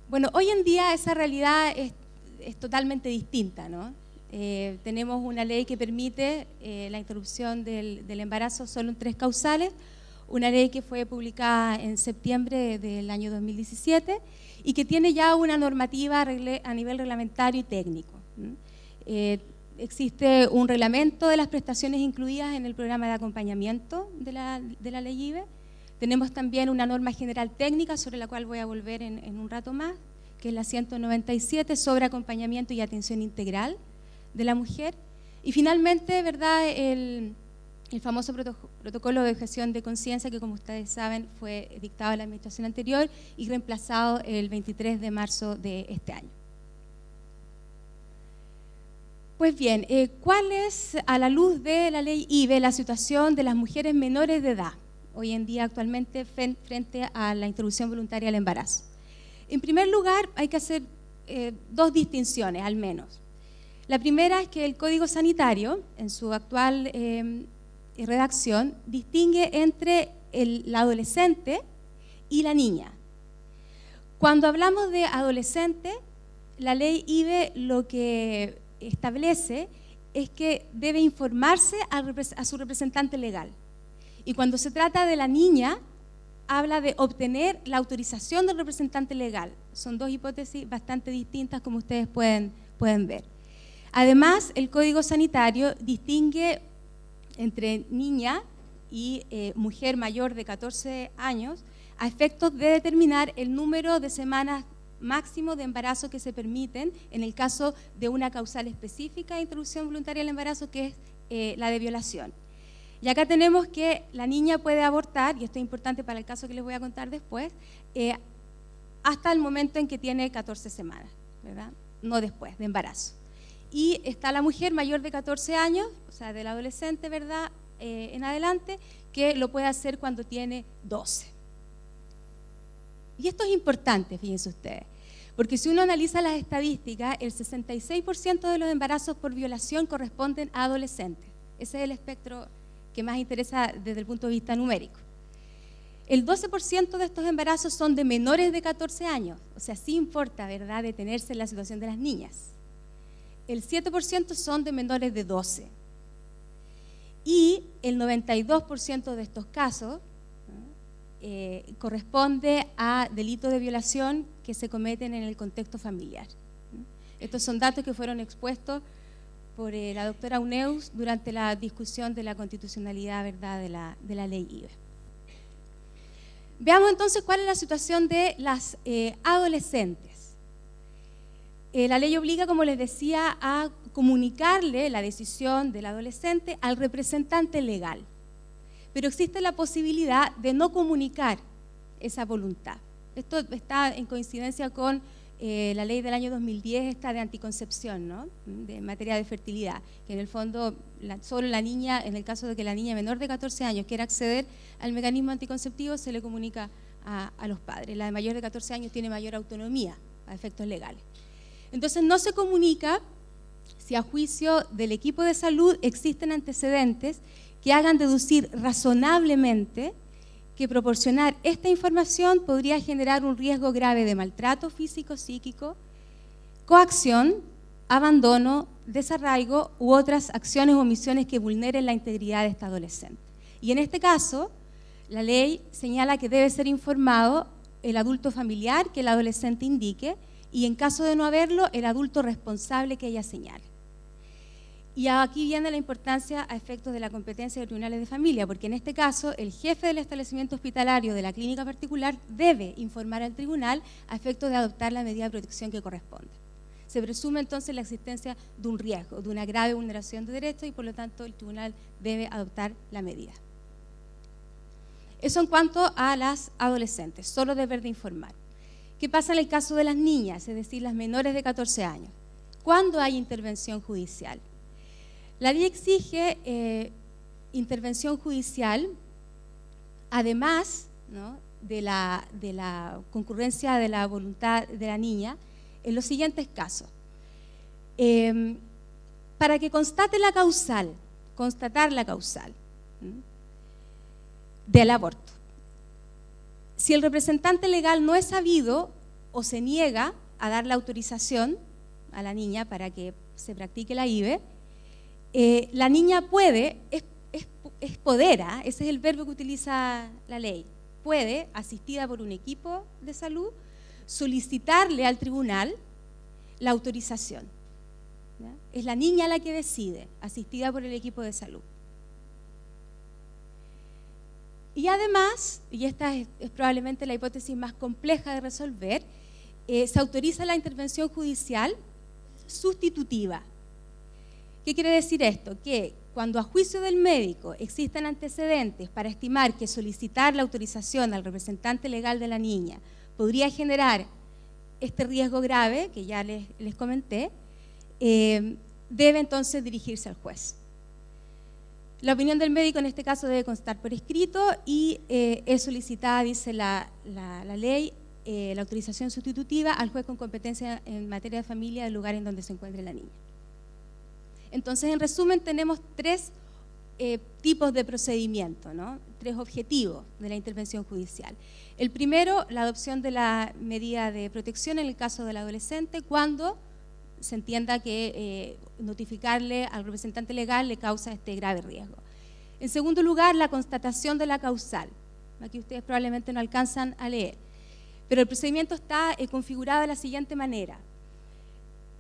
Bueno, hoy en día esa realidad es totalmente distinta, ¿no? Tenemos una ley que permite la interrupción del embarazo solo en 3 causales, una ley que fue publicada en septiembre del año 2017 y que tiene ya una normativa a nivel reglamentario y técnico. Existe un reglamento de las prestaciones incluidas en el programa de acompañamiento de la ley IVE. Tenemos también una norma general técnica sobre la cual voy a volver en un rato más, que es la 197 sobre acompañamiento y atención integral de la mujer. Y finalmente, ¿verdad?, el famoso protocolo de objeción de conciencia que, como ustedes saben, fue dictado en la administración anterior y reemplazado el 23 de marzo de este año. Pues bien, ¿cuál es, a la luz de la ley IVE, la situación de las mujeres menores de edad hoy en día actualmente frente a la interrupción voluntaria del embarazo? En primer lugar, hay que hacer 2 distinciones, al menos. La primera es que el Código Sanitario, en su actual redacción, distingue entre la adolescente y la niña. Cuando hablamos de adolescente, la ley IVE lo que establece es que debe informarse a su representante legal. Y cuando se trata de la niña, habla de obtener la autorización del representante legal. Son 2 hipótesis bastante distintas, como ustedes pueden ver. Además, el Código Sanitario distingue entre niña y mujer mayor de 14 años a efectos de determinar el número de semanas máximo de embarazo que se permiten en el caso de una causal específica de interrupción voluntaria del embarazo, que es la de violación. Y acá tenemos que la niña puede abortar, y esto es importante para el caso que les voy a contar después, hasta el momento en que tiene 14 semanas, ¿verdad? No después, de embarazo. Y está la mujer mayor de 14 años, o sea, del adolescente, ¿verdad?, en adelante, que lo puede hacer cuando tiene 12. Y esto es importante, fíjense ustedes, porque si uno analiza las estadísticas, el 66% de los embarazos por violación corresponden a adolescentes. Ese es el espectro que más interesa desde el punto de vista numérico. El 12% de estos embarazos son de menores de 14 años, o sea, sí importa, ¿verdad?, detenerse en la situación de las niñas. El 7% son de menores de 12. Y el 92% de estos casos corresponde a delitos de violación que se cometen en el contexto familiar. Estos son datos que fueron expuestos por la doctora Uneus durante la discusión de la constitucionalidad, ¿verdad?, de la ley IVE. Veamos entonces cuál es la situación de las adolescentes. La ley obliga, como les decía, a comunicarle la decisión del adolescente al representante legal, pero existe la posibilidad de no comunicar esa voluntad. Esto está en coincidencia con la ley del año 2010, esta de anticoncepción, ¿no?, de materia de fertilidad, que en el fondo solo la niña, en el caso de que la niña menor de 14 años quiera acceder al mecanismo anticonceptivo, se le comunica a los padres. La de mayor de 14 años tiene mayor autonomía a efectos legales. Entonces no se comunica si a juicio del equipo de salud existen antecedentes que hagan deducir razonablemente que proporcionar esta información podría generar un riesgo grave de maltrato físico, psíquico, coacción, abandono, desarraigo u otras acciones o omisiones que vulneren la integridad de esta adolescente. Y en este caso, la ley señala que debe ser informado el adulto familiar que el adolescente indique y, en caso de no haberlo, el adulto responsable que ella señale. Y aquí viene la importancia a efectos de la competencia de tribunales de familia, porque en este caso el jefe del establecimiento hospitalario de la clínica particular debe informar al tribunal a efectos de adoptar la medida de protección que corresponde. Se presume entonces la existencia de un riesgo, de una grave vulneración de derechos y por lo tanto el tribunal debe adoptar la medida. Eso en cuanto a las adolescentes, solo deber de informar. ¿Qué pasa en el caso de las niñas, es decir, las menores de 14 años? ¿Cuándo hay intervención judicial? La ley exige intervención judicial, además, ¿no?, de la concurrencia de la voluntad de la niña, en los siguientes casos. Para que constatar la causal del aborto. Si el representante legal no es sabido o se niega a dar la autorización a la niña para que se practique la IVE, la niña puede, es podera, ese es el verbo que utiliza la ley, puede, asistida por un equipo de salud, solicitarle al tribunal la autorización. ¿Ya? Es la niña la que decide, asistida por el equipo de salud. Y además, y esta es probablemente la hipótesis más compleja de resolver, se autoriza la intervención judicial sustitutiva. ¿Qué quiere decir esto? Que cuando a juicio del médico existan antecedentes para estimar que solicitar la autorización al representante legal de la niña podría generar este riesgo grave que ya les comenté, debe entonces dirigirse al juez. La opinión del médico en este caso debe constar por escrito y es solicitada, dice la ley, la autorización sustitutiva al juez con competencia en materia de familia del lugar en donde se encuentre la niña. Entonces, en resumen, tenemos tres tipos de procedimiento, ¿no? Tres objetivos de la intervención judicial. El primero, la adopción de la medida de protección en el caso del adolescente cuando se entienda que notificarle al representante legal le causa este grave riesgo. En segundo lugar, la constatación de la causal. Aquí ustedes probablemente no alcanzan a leer, pero el procedimiento está configurado de la siguiente manera.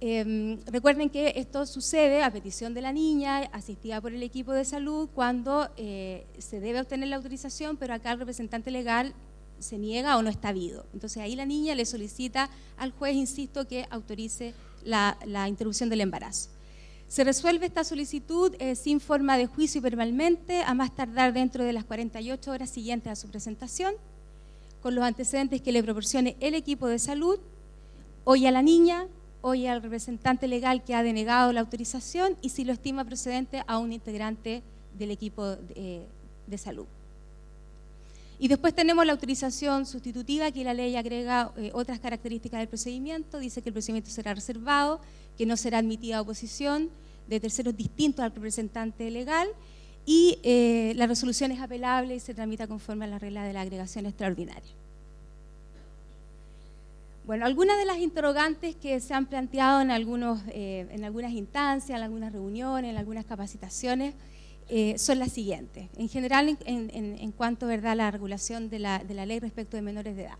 Recuerden que esto sucede a petición de la niña, asistida por el equipo de salud, cuando se debe obtener la autorización, pero acá el representante legal se niega o no está habido. Entonces ahí la niña le solicita al juez, insisto, que autorice la interrupción del embarazo. Se resuelve esta solicitud sin forma de juicio y verbalmente, a más tardar dentro de las 48 horas siguientes a su presentación, con los antecedentes que le proporcione el equipo de salud, oye a la niña, oye al representante legal que ha denegado la autorización y si lo estima procedente a un integrante del equipo de salud. Y después tenemos la autorización sustitutiva, que la ley agrega otras características del procedimiento, dice que el procedimiento será reservado, que no será admitida oposición de terceros distintos al representante legal y la resolución es apelable y se tramita conforme a la regla de la agregación extraordinaria. Bueno, algunas de las interrogantes que se han planteado en algunas instancias, en algunas reuniones, en algunas capacitaciones, son las siguientes. En general, en cuanto, ¿verdad?, a la regulación de la ley respecto de menores de edad.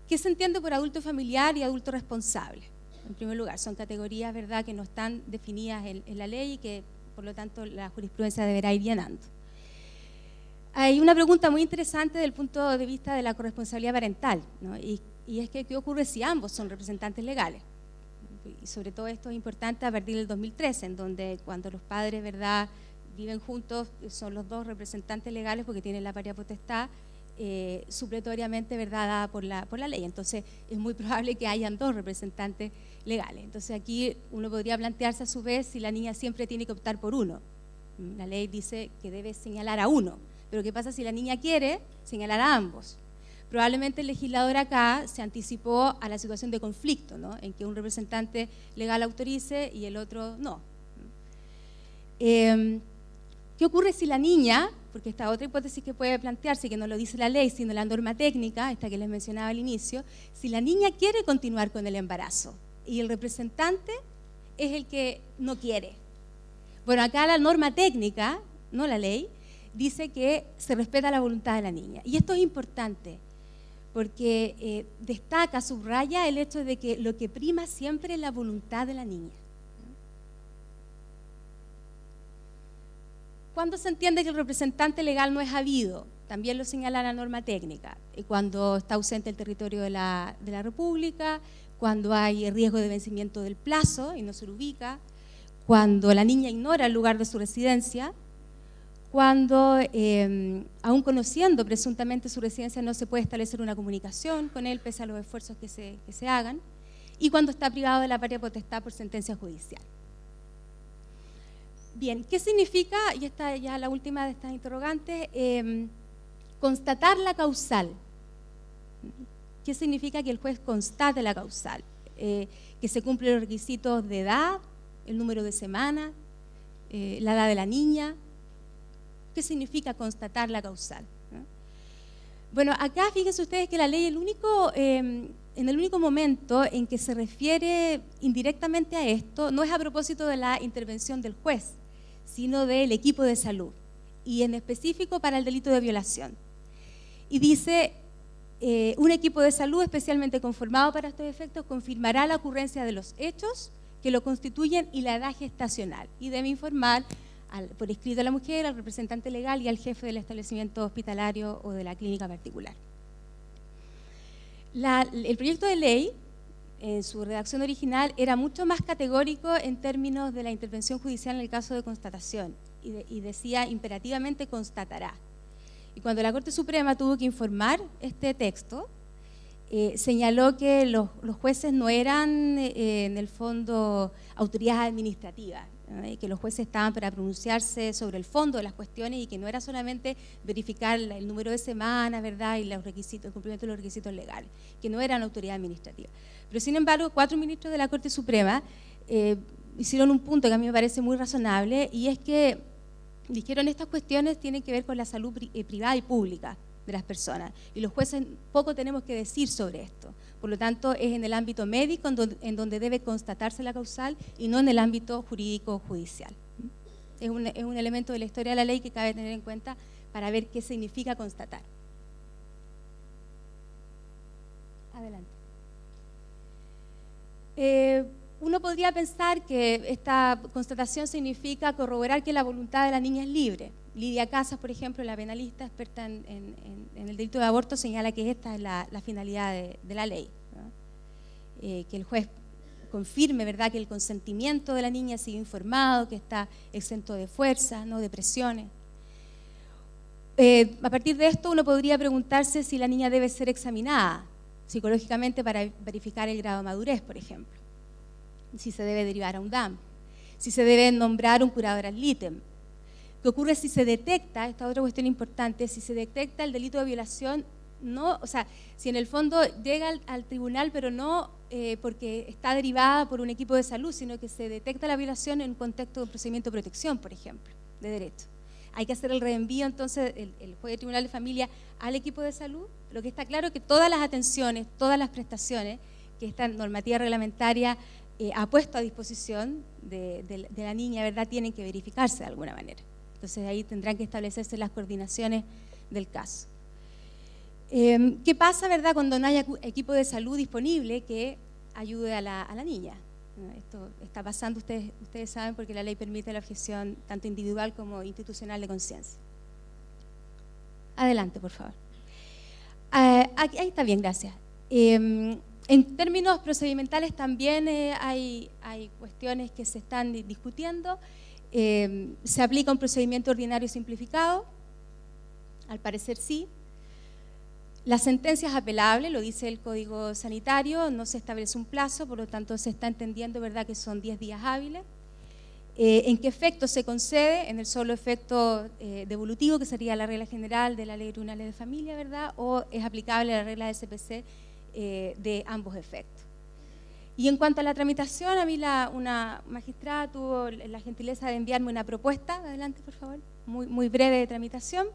¿Qué se entiende por adulto familiar y adulto responsable? En primer lugar, son categorías, ¿verdad?, que no están definidas en la ley y que, por lo tanto, la jurisprudencia deberá ir llenando. Hay una pregunta muy interesante desde el punto de vista de la corresponsabilidad parental, ¿no? Y es que, ¿qué ocurre si ambos son representantes legales? Y sobre todo esto es importante a partir del 2013, en donde cuando los padres, ¿verdad?, viven juntos, son los dos representantes legales porque tienen la paria potestad supletoriamente, ¿verdad?, dada por la ley. Entonces es muy probable que hayan dos representantes legales. Entonces aquí uno podría plantearse a su vez si la niña siempre tiene que optar por uno. La ley dice que debe señalar a uno, pero ¿qué pasa si la niña quiere señalar a ambos? Probablemente el legislador acá se anticipó a la situación de conflicto, ¿no?, en que un representante legal autorice y el otro no. ¿Qué ocurre si la niña, porque esta otra hipótesis que puede plantearse, que no lo dice la ley, sino la norma técnica, esta que les mencionaba al inicio, si la niña quiere continuar con el embarazo y el representante es el que no quiere? Bueno, acá la norma técnica, no la ley, dice que se respeta la voluntad de la niña. Y esto es importante, porque destaca, subraya el hecho de que lo que prima siempre es la voluntad de la niña. ¿Cuándo se entiende que el representante legal no es habido? También lo señala la norma técnica. Cuando está ausente el territorio de la República, cuando hay riesgo de vencimiento del plazo y no se lo ubica, cuando la niña ignora el lugar de su residencia, cuando, aún conociendo presuntamente su residencia, no se puede establecer una comunicación con él pese a los esfuerzos que se hagan, y cuando está privado de la patria potestad por sentencia judicial. Bien, ¿qué significa, y esta ya la última de estas interrogantes, constatar la causal? ¿Qué significa que el juez constate la causal? Que se cumplen los requisitos de edad, el número de semanas, la edad de la niña. ¿Qué significa constatar la causal? Bueno, acá fíjense ustedes que la ley, en el único momento en que se refiere indirectamente a esto, no es a propósito de la intervención del juez, sino del equipo de salud, y en específico para el delito de violación. Y dice, un equipo de salud especialmente conformado para estos efectos confirmará la ocurrencia de los hechos que lo constituyen y la edad gestacional, y debe informar por escrito a la mujer, al representante legal y al jefe del establecimiento hospitalario o de la clínica particular. El proyecto de ley, en su redacción original, era mucho más categórico en términos de la intervención judicial en el caso de constatación, y decía imperativamente constatará. Y cuando la Corte Suprema tuvo que informar este texto, señaló que los jueces no eran, en el fondo, autoridades administrativas, que los jueces estaban para pronunciarse sobre el fondo de las cuestiones y que no era solamente verificar el número de semanas, ¿verdad?, y los requisitos, el cumplimiento de los requisitos legales, que no eran autoridad administrativa. Pero sin embargo, 4 ministros de la Corte Suprema hicieron un punto que a mí me parece muy razonable, y es que dijeron estas cuestiones tienen que ver con la salud privada y pública de las personas, y los jueces poco tenemos que decir sobre esto. Por lo tanto, es en el ámbito médico en donde debe constatarse la causal y no en el ámbito jurídico judicial. Es un elemento de la historia de la ley que cabe tener en cuenta para ver qué significa constatar. Adelante. Uno podría pensar que esta constatación significa corroborar que la voluntad de la niña es libre. Lidia Casas, por ejemplo, la penalista experta en el delito de aborto, señala que esta es la finalidad de la ley, ¿no? Que el juez confirme, ¿verdad?, que el consentimiento de la niña ha sido informado, que está exento de fuerzas, ¿no?, de presiones. A partir de esto uno podría preguntarse si la niña debe ser examinada psicológicamente para verificar el grado de madurez, por ejemplo. Si se debe derivar a un DAM, si se debe nombrar un curador ad litem. ¿Qué ocurre si se detecta, esta otra cuestión importante, si se detecta el delito de violación, no, o sea, si en el fondo llega al tribunal, pero no porque está derivada por un equipo de salud, sino que se detecta la violación en un contexto de un procedimiento de protección, por ejemplo, de derecho? Hay que hacer el reenvío, entonces, el juez de tribunal de familia al equipo de salud. Lo que está claro es que todas las atenciones, todas las prestaciones que esta normativa reglamentaria ha puesto a disposición de la niña, ¿verdad?, tienen que verificarse de alguna manera. Entonces ahí tendrán que establecerse las coordinaciones del caso. ¿Qué pasa, verdad, cuando no haya equipo de salud disponible que ayude a la niña? Esto está pasando, ustedes saben, porque la ley permite la objeción tanto individual como institucional de conciencia. Adelante, por favor. Ahí está bien, gracias. En términos procedimentales también hay cuestiones que se están discutiendo. ¿Se aplica un procedimiento ordinario simplificado? Al parecer sí. La sentencia es apelable, lo dice el Código Sanitario, no se establece un plazo, por lo tanto se está entendiendo, ¿verdad?, que son 10 días hábiles. ¿En qué efecto se concede? En el solo efecto devolutivo, que sería la regla general de la Ley de Tribunales de Familia, ¿verdad?, o es aplicable la regla de SPC de ambos efectos. Y en cuanto a la tramitación, a mí una magistrada tuvo la gentileza de enviarme una propuesta, adelante por favor, muy breve de tramitación.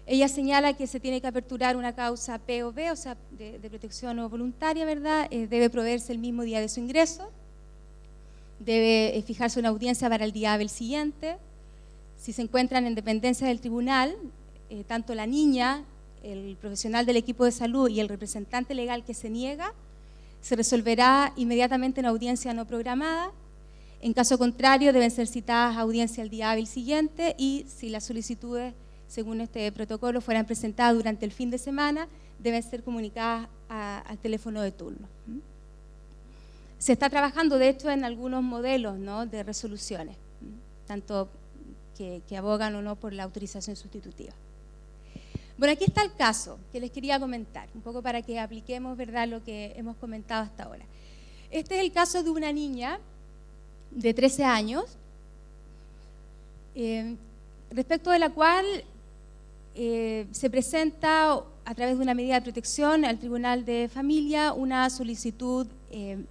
Ella señala que se tiene que aperturar una causa POV, o sea, de protección o voluntaria, ¿verdad? Debe proveerse el mismo día de su ingreso, debe fijarse una audiencia para el día hábil siguiente. Si se encuentran en dependencia del tribunal, tanto la niña, el profesional del equipo de salud y el representante legal que se niega, se resolverá inmediatamente en audiencia no programada. En caso contrario, deben ser citadas a audiencia el día hábil siguiente, y si las solicitudes, según este protocolo, fueran presentadas durante el fin de semana, deben ser comunicadas al teléfono de turno. Se está trabajando, de hecho, en algunos modelos, ¿no?, de resoluciones, tanto que abogan o no por la autorización sustitutiva. Bueno, aquí está el caso que les quería comentar, un poco para que apliquemos, ¿verdad?, lo que hemos comentado hasta ahora. Este es el caso de una niña de 13 años, respecto de la cual se presenta a través de una medida de protección al Tribunal de Familia una solicitud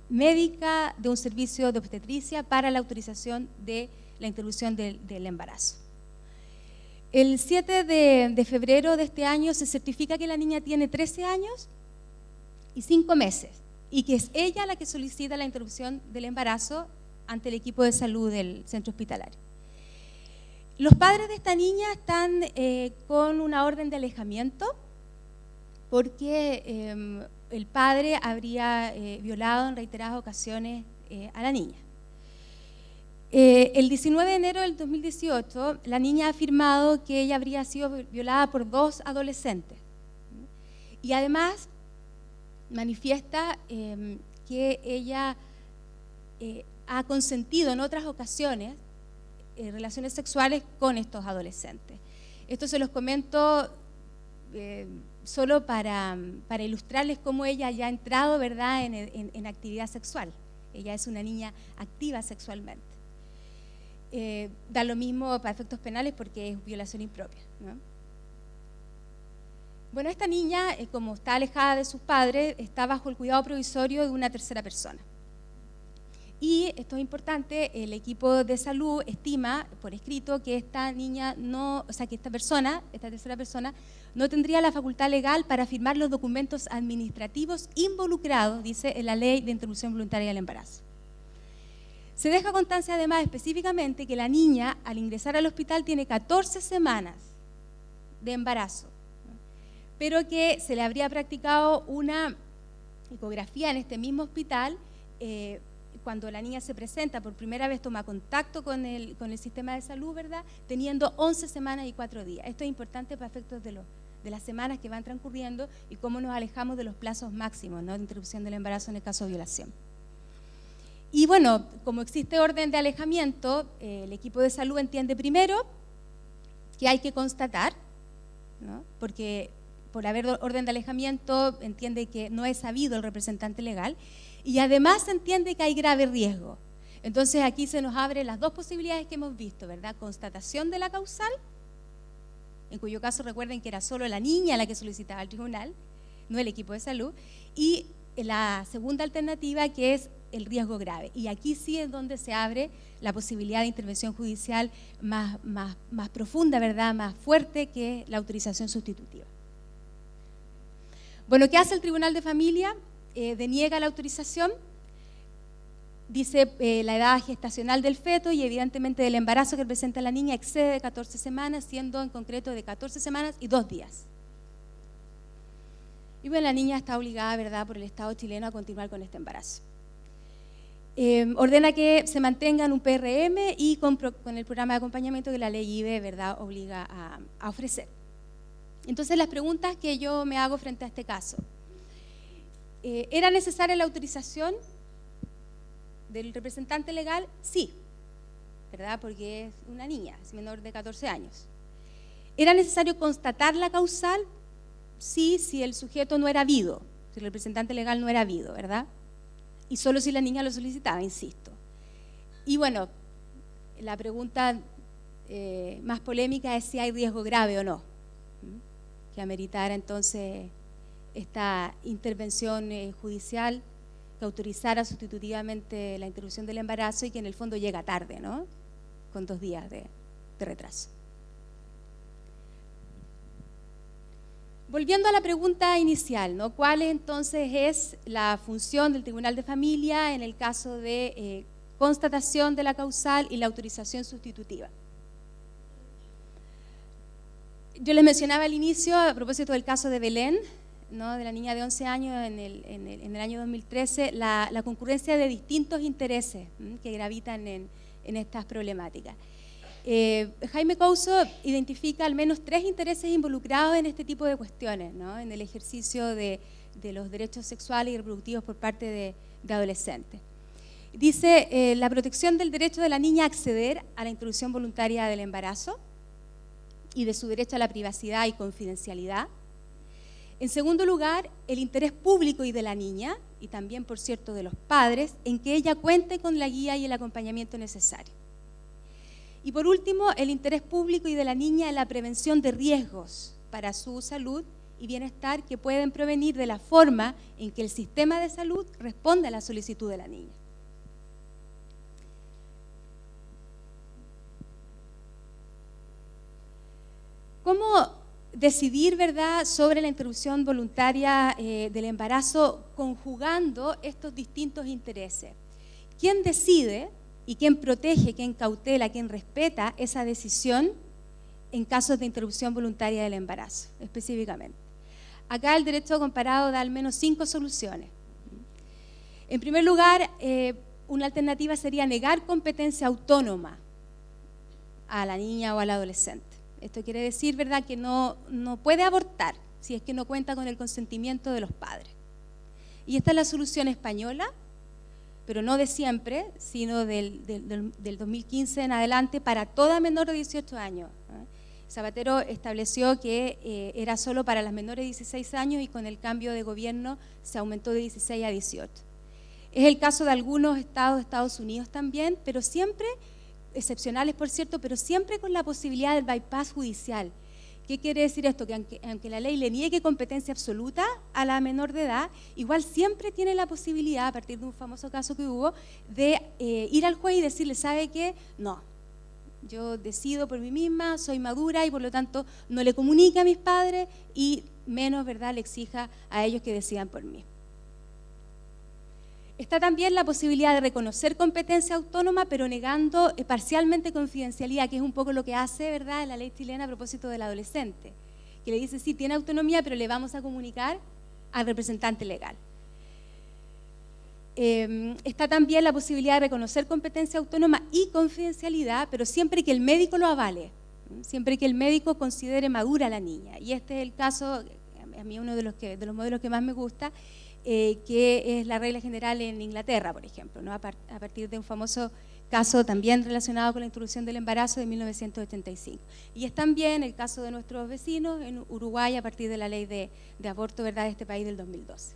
médica de un servicio de obstetricia para la autorización de la interrupción del embarazo. El 7 de febrero de este año se certifica que la niña tiene 13 años y 5 meses y que es ella la que solicita la interrupción del embarazo ante el equipo de salud del centro hospitalario. Los padres de esta niña están con una orden de alejamiento porque el padre habría violado en reiteradas ocasiones a la niña. El 19 de enero del 2018, la niña ha afirmado que ella habría sido violada por 2 adolescentes. Y además manifiesta que ella ha consentido en otras ocasiones relaciones sexuales con estos adolescentes. Esto se los comento solo para ilustrarles cómo ella ya ha entrado, ¿verdad?, en actividad sexual. Ella es una niña activa sexualmente. Da lo mismo para efectos penales porque es violación impropia, ¿no? Bueno, esta niña, como está alejada de sus padres, está bajo el cuidado provisorio de una tercera persona. Y esto es importante, el equipo de salud estima por escrito que esta niña no, o sea, que esta tercera persona, no tendría la facultad legal para firmar los documentos administrativos involucrados, dice, en la Ley de Interrupción Voluntaria del Embarazo. Se deja constancia además específicamente que la niña al ingresar al hospital tiene 14 semanas de embarazo, ¿no?, pero que se le habría practicado una ecografía en este mismo hospital cuando la niña se presenta por primera vez, toma contacto con el sistema de salud, ¿verdad?, teniendo 11 semanas y 4 días. Esto es importante para efectos de las semanas que van transcurriendo y cómo nos alejamos de los plazos máximos, ¿no?, de interrupción del embarazo en el caso de violación. Y bueno, como existe orden de alejamiento, el equipo de salud entiende primero que hay que constatar, ¿no?, porque por haber orden de alejamiento entiende que no es sabido el representante legal y además entiende que hay grave riesgo. Entonces aquí se nos abren las 2 posibilidades que hemos visto, ¿verdad? Constatación de la causal, en cuyo caso recuerden que era solo la niña la que solicitaba al tribunal, no el equipo de salud, y la segunda alternativa que es el riesgo grave. Y aquí sí es donde se abre la posibilidad de intervención judicial más profunda, ¿verdad?, más fuerte que la autorización sustitutiva. Bueno, ¿qué hace el Tribunal de Familia? Deniega la autorización, dice la edad gestacional del feto y evidentemente del embarazo que presenta la niña excede de 14 semanas, siendo en concreto de 14 semanas y 2 días. Y bueno, la niña está obligada, ¿verdad?, por el Estado chileno a continuar con este embarazo. Ordena que se mantengan un PRM y con el programa de acompañamiento que la ley IBE, ¿verdad?, obliga a ofrecer. Entonces las preguntas que yo me hago frente a este caso. ¿Era necesaria la autorización del representante legal? Sí, ¿verdad?, porque es una niña, es menor de 14 años. ¿Era necesario constatar la causal? Sí, si el sujeto no era habido, si el representante legal no era habido, ¿verdad? Y solo si la niña lo solicitaba, insisto. Y bueno, la pregunta más polémica es si hay riesgo grave o no, que ameritara entonces esta intervención judicial que autorizara sustitutivamente la interrupción del embarazo y que en el fondo llega tarde, ¿no?, con 2 días de retraso. Volviendo a la pregunta inicial, ¿no?, ¿cuál entonces es la función del Tribunal de Familia en el caso de constatación de la causal y la autorización sustitutiva? Yo les mencionaba al inicio, a propósito del caso de Belén, ¿no?, de la niña de 11 años en el año 2013, la concurrencia de distintos intereses que gravitan en estas problemáticas. Jaime Couso identifica al menos 3 intereses involucrados en este tipo de cuestiones, ¿no?, en el ejercicio de los derechos sexuales y reproductivos por parte de adolescentes. Dice la protección del derecho de la niña a acceder a la interrupción voluntaria del embarazo y de su derecho a la privacidad y confidencialidad. En segundo lugar, el interés público y de la niña, y también, por cierto, de los padres, en que ella cuente con la guía y el acompañamiento necesario. Y por último, el interés público y de la niña en la prevención de riesgos para su salud y bienestar que pueden provenir de la forma en que el sistema de salud responde a la solicitud de la niña. ¿Cómo decidir, verdad, sobre la interrupción voluntaria del embarazo conjugando estos distintos intereses? ¿Quién decide y quién protege, quién cautela, quién respeta esa decisión en casos de interrupción voluntaria del embarazo, específicamente? Acá el derecho comparado da al menos 5 soluciones. En primer lugar, una alternativa sería negar competencia autónoma a la niña o al adolescente. Esto quiere decir, ¿verdad?, que no puede abortar si es que no cuenta con el consentimiento de los padres. Y esta es la solución española, pero no de siempre, sino del 2015 en adelante para toda menor de 18 años. Zapatero estableció que era solo para las menores de 16 años y con el cambio de gobierno se aumentó de 16 a 18. Es el caso de algunos estados de Estados Unidos también, pero siempre, excepcionales por cierto, pero siempre con la posibilidad del bypass judicial. ¿Qué quiere decir esto? Que aunque la ley le niegue competencia absoluta a la menor de edad, igual siempre tiene la posibilidad, a partir de un famoso caso que hubo, de ir al juez y decirle, ¿sabe qué? No, yo decido por mí misma, soy madura y por lo tanto no le comunique a mis padres y menos, ¿verdad?, le exija a ellos que decidan por mí. Está también la posibilidad de reconocer competencia autónoma, pero negando parcialmente confidencialidad, que es un poco lo que hace, ¿verdad?, la ley chilena a propósito del adolescente, que le dice, sí, tiene autonomía, pero le vamos a comunicar al representante legal. Está también la posibilidad de reconocer competencia autónoma y confidencialidad, pero siempre que el médico lo avale, siempre que el médico considere madura a la niña. Y este es el caso, a mí uno de los modelos que más me gusta, que es la regla general en Inglaterra, por ejemplo, ¿no? A partir de un famoso caso también relacionado con la interrupción del embarazo de 1985. Y es también el caso de nuestros vecinos en Uruguay a partir de la ley de aborto, ¿verdad?, de este país del 2012.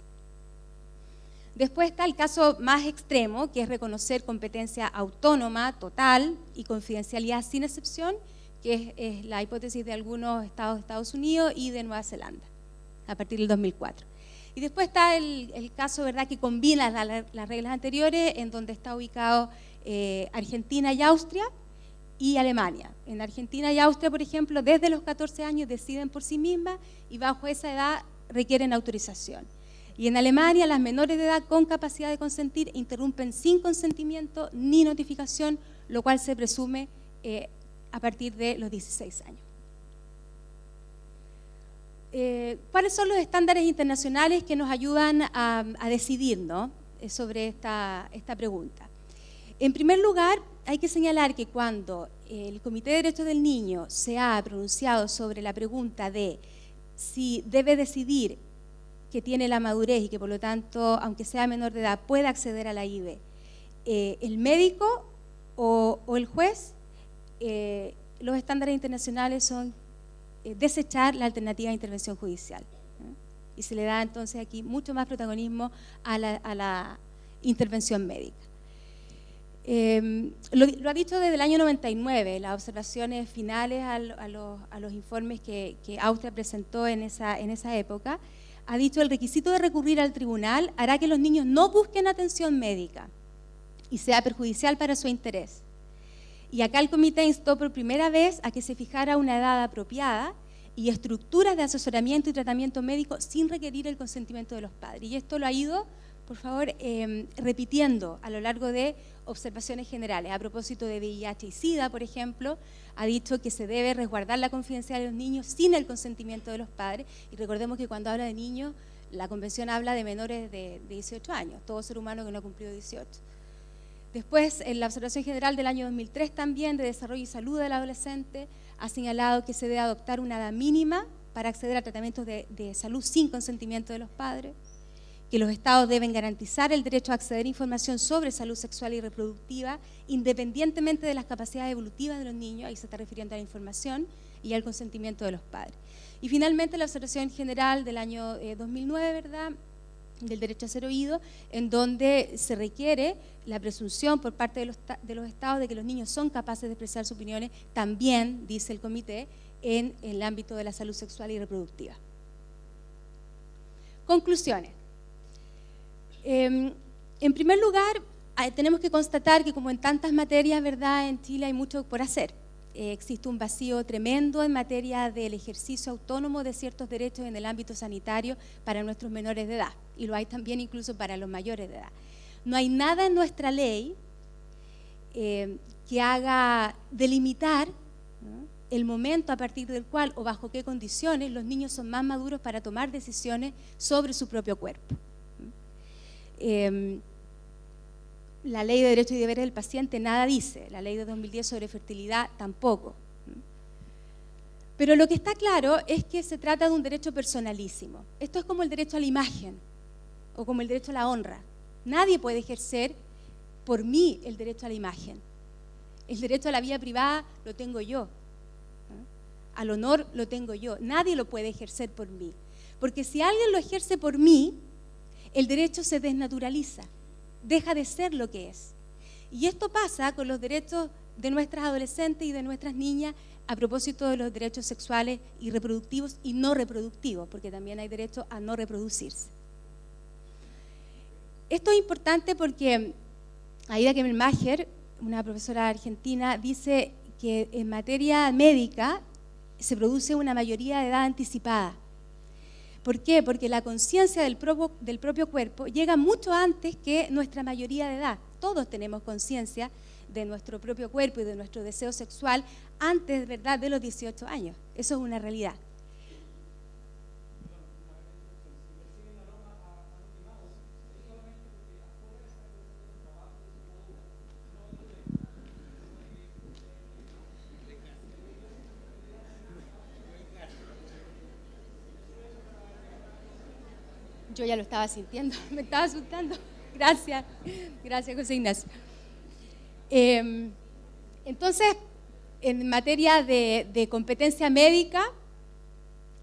Después está el caso más extremo, que es reconocer competencia autónoma, total y confidencialidad sin excepción, que es la hipótesis de algunos estados de Estados Unidos y de Nueva Zelanda, a partir del 2004. Y después está el caso, ¿verdad?, que combina las reglas anteriores, en donde está ubicado Argentina y Austria y Alemania. En Argentina y Austria, por ejemplo, desde los 14 años deciden por sí mismas y bajo esa edad requieren autorización. Y en Alemania, las menores de edad con capacidad de consentir interrumpen sin consentimiento ni notificación, lo cual se presume a partir de los 16 años. ¿Cuáles son los estándares internacionales que nos ayudan a decidir, ¿no?, sobre esta pregunta? En primer lugar, hay que señalar que cuando el Comité de Derechos del Niño se ha pronunciado sobre la pregunta de si debe decidir que tiene la madurez y que por lo tanto, aunque sea menor de edad, puede acceder a la IVE, el médico o el juez, los estándares internacionales son desechar la alternativa de intervención judicial. Y se le da entonces aquí mucho más protagonismo a la intervención médica. Lo ha dicho desde el año 99, las observaciones finales a los informes que Austria presentó en esa época, ha dicho el requisito de recurrir al tribunal hará que los niños no busquen atención médica y sea perjudicial para su interés. Y acá el comité instó por primera vez a que se fijara una edad apropiada y estructuras de asesoramiento y tratamiento médico sin requerir el consentimiento de los padres. Y esto lo ha ido, por favor, repitiendo a lo largo de observaciones generales. A propósito de VIH y SIDA, por ejemplo, ha dicho que se debe resguardar la confidencialidad de los niños sin el consentimiento de los padres. Y recordemos que cuando habla de niños, la Convención habla de menores de 18 años, todo ser humano que no ha cumplido 18. Después, en la observación general del año 2003 también, de desarrollo y salud del adolescente, ha señalado que se debe adoptar una edad mínima para acceder a tratamientos de salud sin consentimiento de los padres, que los estados deben garantizar el derecho a acceder a información sobre salud sexual y reproductiva, independientemente de las capacidades evolutivas de los niños, ahí se está refiriendo a la información y al consentimiento de los padres. Y finalmente la observación general del año 2009, ¿verdad?, del derecho a ser oído, en donde se requiere la presunción por parte de los estados de que los niños son capaces de expresar sus opiniones, también, dice el comité, en el ámbito de la salud sexual y reproductiva. Conclusiones. En primer lugar, tenemos que constatar que, como en tantas materias, ¿verdad?, en Chile hay mucho por hacer. Existe un vacío tremendo en materia del ejercicio autónomo de ciertos derechos en el ámbito sanitario para nuestros menores de edad, y lo hay también incluso para los mayores de edad. No hay nada en nuestra ley que haga delimitar, ¿no?, el momento a partir del cual o bajo qué condiciones los niños son más maduros para tomar decisiones sobre su propio cuerpo. La ley de derechos y deberes del paciente nada dice, la ley de 2010 sobre fertilidad tampoco. Pero lo que está claro es que se trata de un derecho personalísimo. Esto es como el derecho a la imagen o como el derecho a la honra. Nadie puede ejercer por mí el derecho a la imagen. El derecho a la vida privada lo tengo yo. Al honor lo tengo yo. Nadie lo puede ejercer por mí. Porque si alguien lo ejerce por mí, el derecho se desnaturaliza, deja de ser lo que es. Y esto pasa con los derechos de nuestras adolescentes y de nuestras niñas a propósito de los derechos sexuales y reproductivos y no reproductivos, porque también hay derecho a no reproducirse. Esto es importante porque Aida Kemmelmacher, una profesora argentina, dice que en materia médica se produce una mayoría de edad anticipada. ¿Por qué? Porque la conciencia del propio cuerpo llega mucho antes que nuestra mayoría de edad. Todos tenemos conciencia de nuestro propio cuerpo y de nuestro deseo sexual antes, ¿verdad?, de los 18 años. Eso es una realidad. Yo ya lo estaba sintiendo, me estaba asustando. Gracias, gracias, José Ignacio. Entonces, en materia de competencia médica,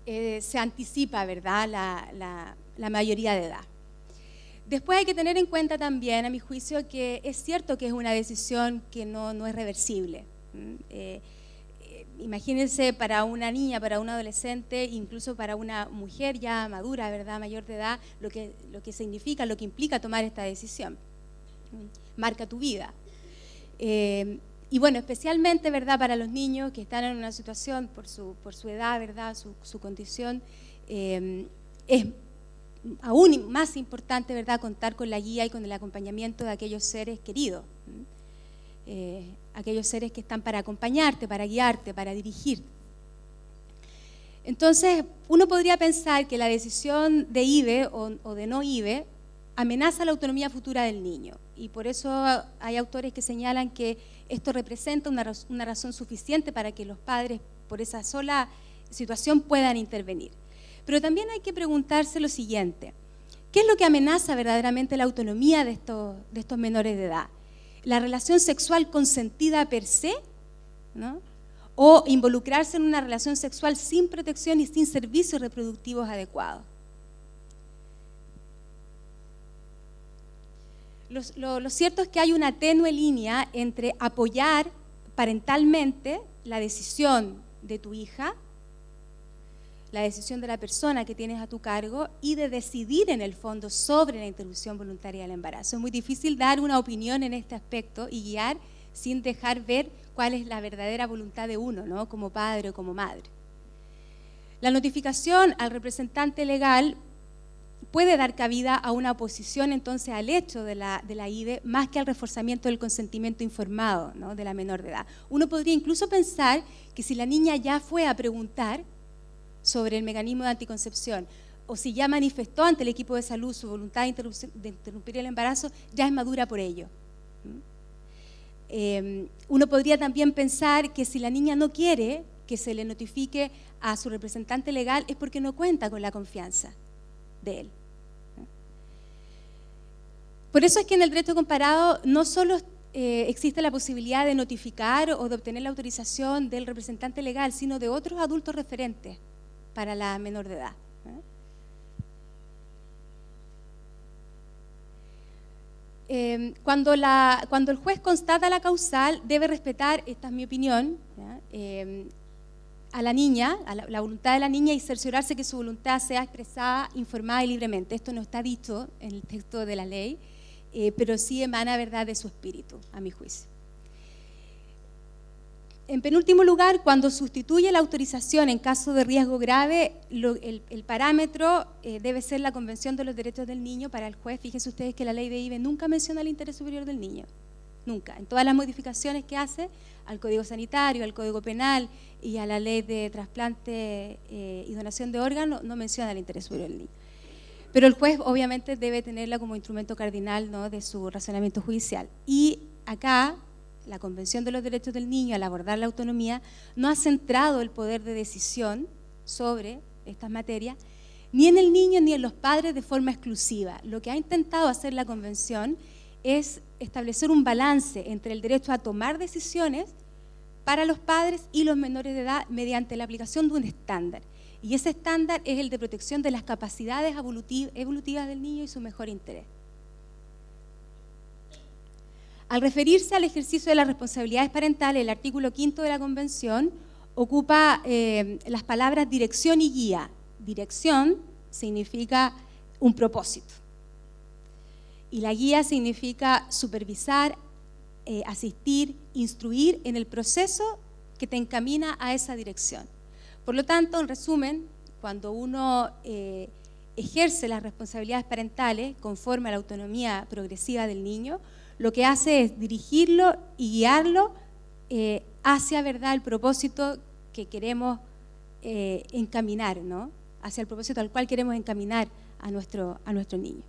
se anticipa, ¿verdad?, la mayoría de edad. Después hay que tener en cuenta también, a mi juicio, que es cierto que es una decisión que no es reversible. Imagínense para una niña, para un adolescente, incluso para una mujer ya madura, ¿verdad?, mayor de edad, lo que significa, lo que implica tomar esta decisión. Marca tu vida. Y bueno, especialmente, ¿verdad?, para los niños que están en una situación por su edad, ¿verdad?, su condición, es aún más importante, ¿verdad?, contar con la guía y con el acompañamiento de aquellos seres queridos. Aquellos seres que están para acompañarte, para guiarte, para dirigir. Entonces, uno podría pensar que la decisión de IVE o de no IVE amenaza la autonomía futura del niño, y por eso hay autores que señalan que esto representa una razón suficiente para que los padres, por esa sola situación, puedan intervenir. Pero también hay que preguntarse lo siguiente: ¿qué es lo que amenaza verdaderamente la autonomía de estos menores de edad? ¿La relación sexual consentida per se, ¿no?, o involucrarse en una relación sexual sin protección y sin servicios reproductivos adecuados? Lo cierto es que hay una tenue línea entre apoyar parentalmente la decisión de tu hija, la decisión de la persona que tienes a tu cargo, y de decidir en el fondo sobre la interrupción voluntaria del embarazo. Es muy difícil dar una opinión en este aspecto y guiar sin dejar ver cuál es la verdadera voluntad de uno, ¿no?, como padre o como madre. La notificación al representante legal puede dar cabida a una oposición entonces al hecho de la IVE, más que al reforzamiento del consentimiento informado, ¿no?, de la menor de edad. Uno podría incluso pensar que si la niña ya fue a preguntar sobre el mecanismo de anticoncepción, o si ya manifestó ante el equipo de salud su voluntad de interrumpir el embarazo, ya es madura por ello. Uno podría también pensar que si la niña no quiere que se le notifique a su representante legal, es porque no cuenta con la confianza de él. Por eso es que en el derecho comparado no solo existe la posibilidad de notificar o de obtener la autorización del representante legal, sino de otros adultos referentes para la menor de edad. Cuando el juez constata la causal, debe respetar, esta es mi opinión, a la niña, a la voluntad de la niña, y cerciorarse que su voluntad sea expresada, informada y libremente. Esto no está dicho en el texto de la ley, pero sí emana, ¿verdad?, de su espíritu, a mi juicio. En penúltimo lugar, cuando sustituye la autorización en caso de riesgo grave, el parámetro debe ser la Convención de los Derechos del Niño para el juez. Fíjense ustedes que la ley de IVE nunca menciona el interés superior del niño, nunca. En todas las modificaciones que hace al Código Sanitario, al Código Penal y a la ley de trasplante y donación de órganos, no menciona el interés superior del niño. Pero el juez obviamente debe tenerla como instrumento cardinal, ¿no?, de su razonamiento judicial. Y acá la Convención de los Derechos del Niño, al abordar la autonomía, no ha centrado el poder de decisión sobre estas materias, ni en el niño ni en los padres de forma exclusiva. Lo que ha intentado hacer la Convención es establecer un balance entre el derecho a tomar decisiones para los padres y los menores de edad mediante la aplicación de un estándar. Y ese estándar es el de protección de las capacidades evolutivas del niño y su mejor interés. Al referirse al ejercicio de las responsabilidades parentales, el artículo 5 de la Convención ocupa las palabras dirección y guía. Dirección significa un propósito y la guía significa supervisar, asistir, instruir en el proceso que te encamina a esa dirección. Por lo tanto, en resumen, cuando uno ejerce las responsabilidades parentales conforme a la autonomía progresiva del niño, lo que hace es dirigirlo y guiarlo hacia, ¿verdad?, el propósito que queremos encaminar, ¿no?, hacia el propósito al cual queremos encaminar a nuestro niño.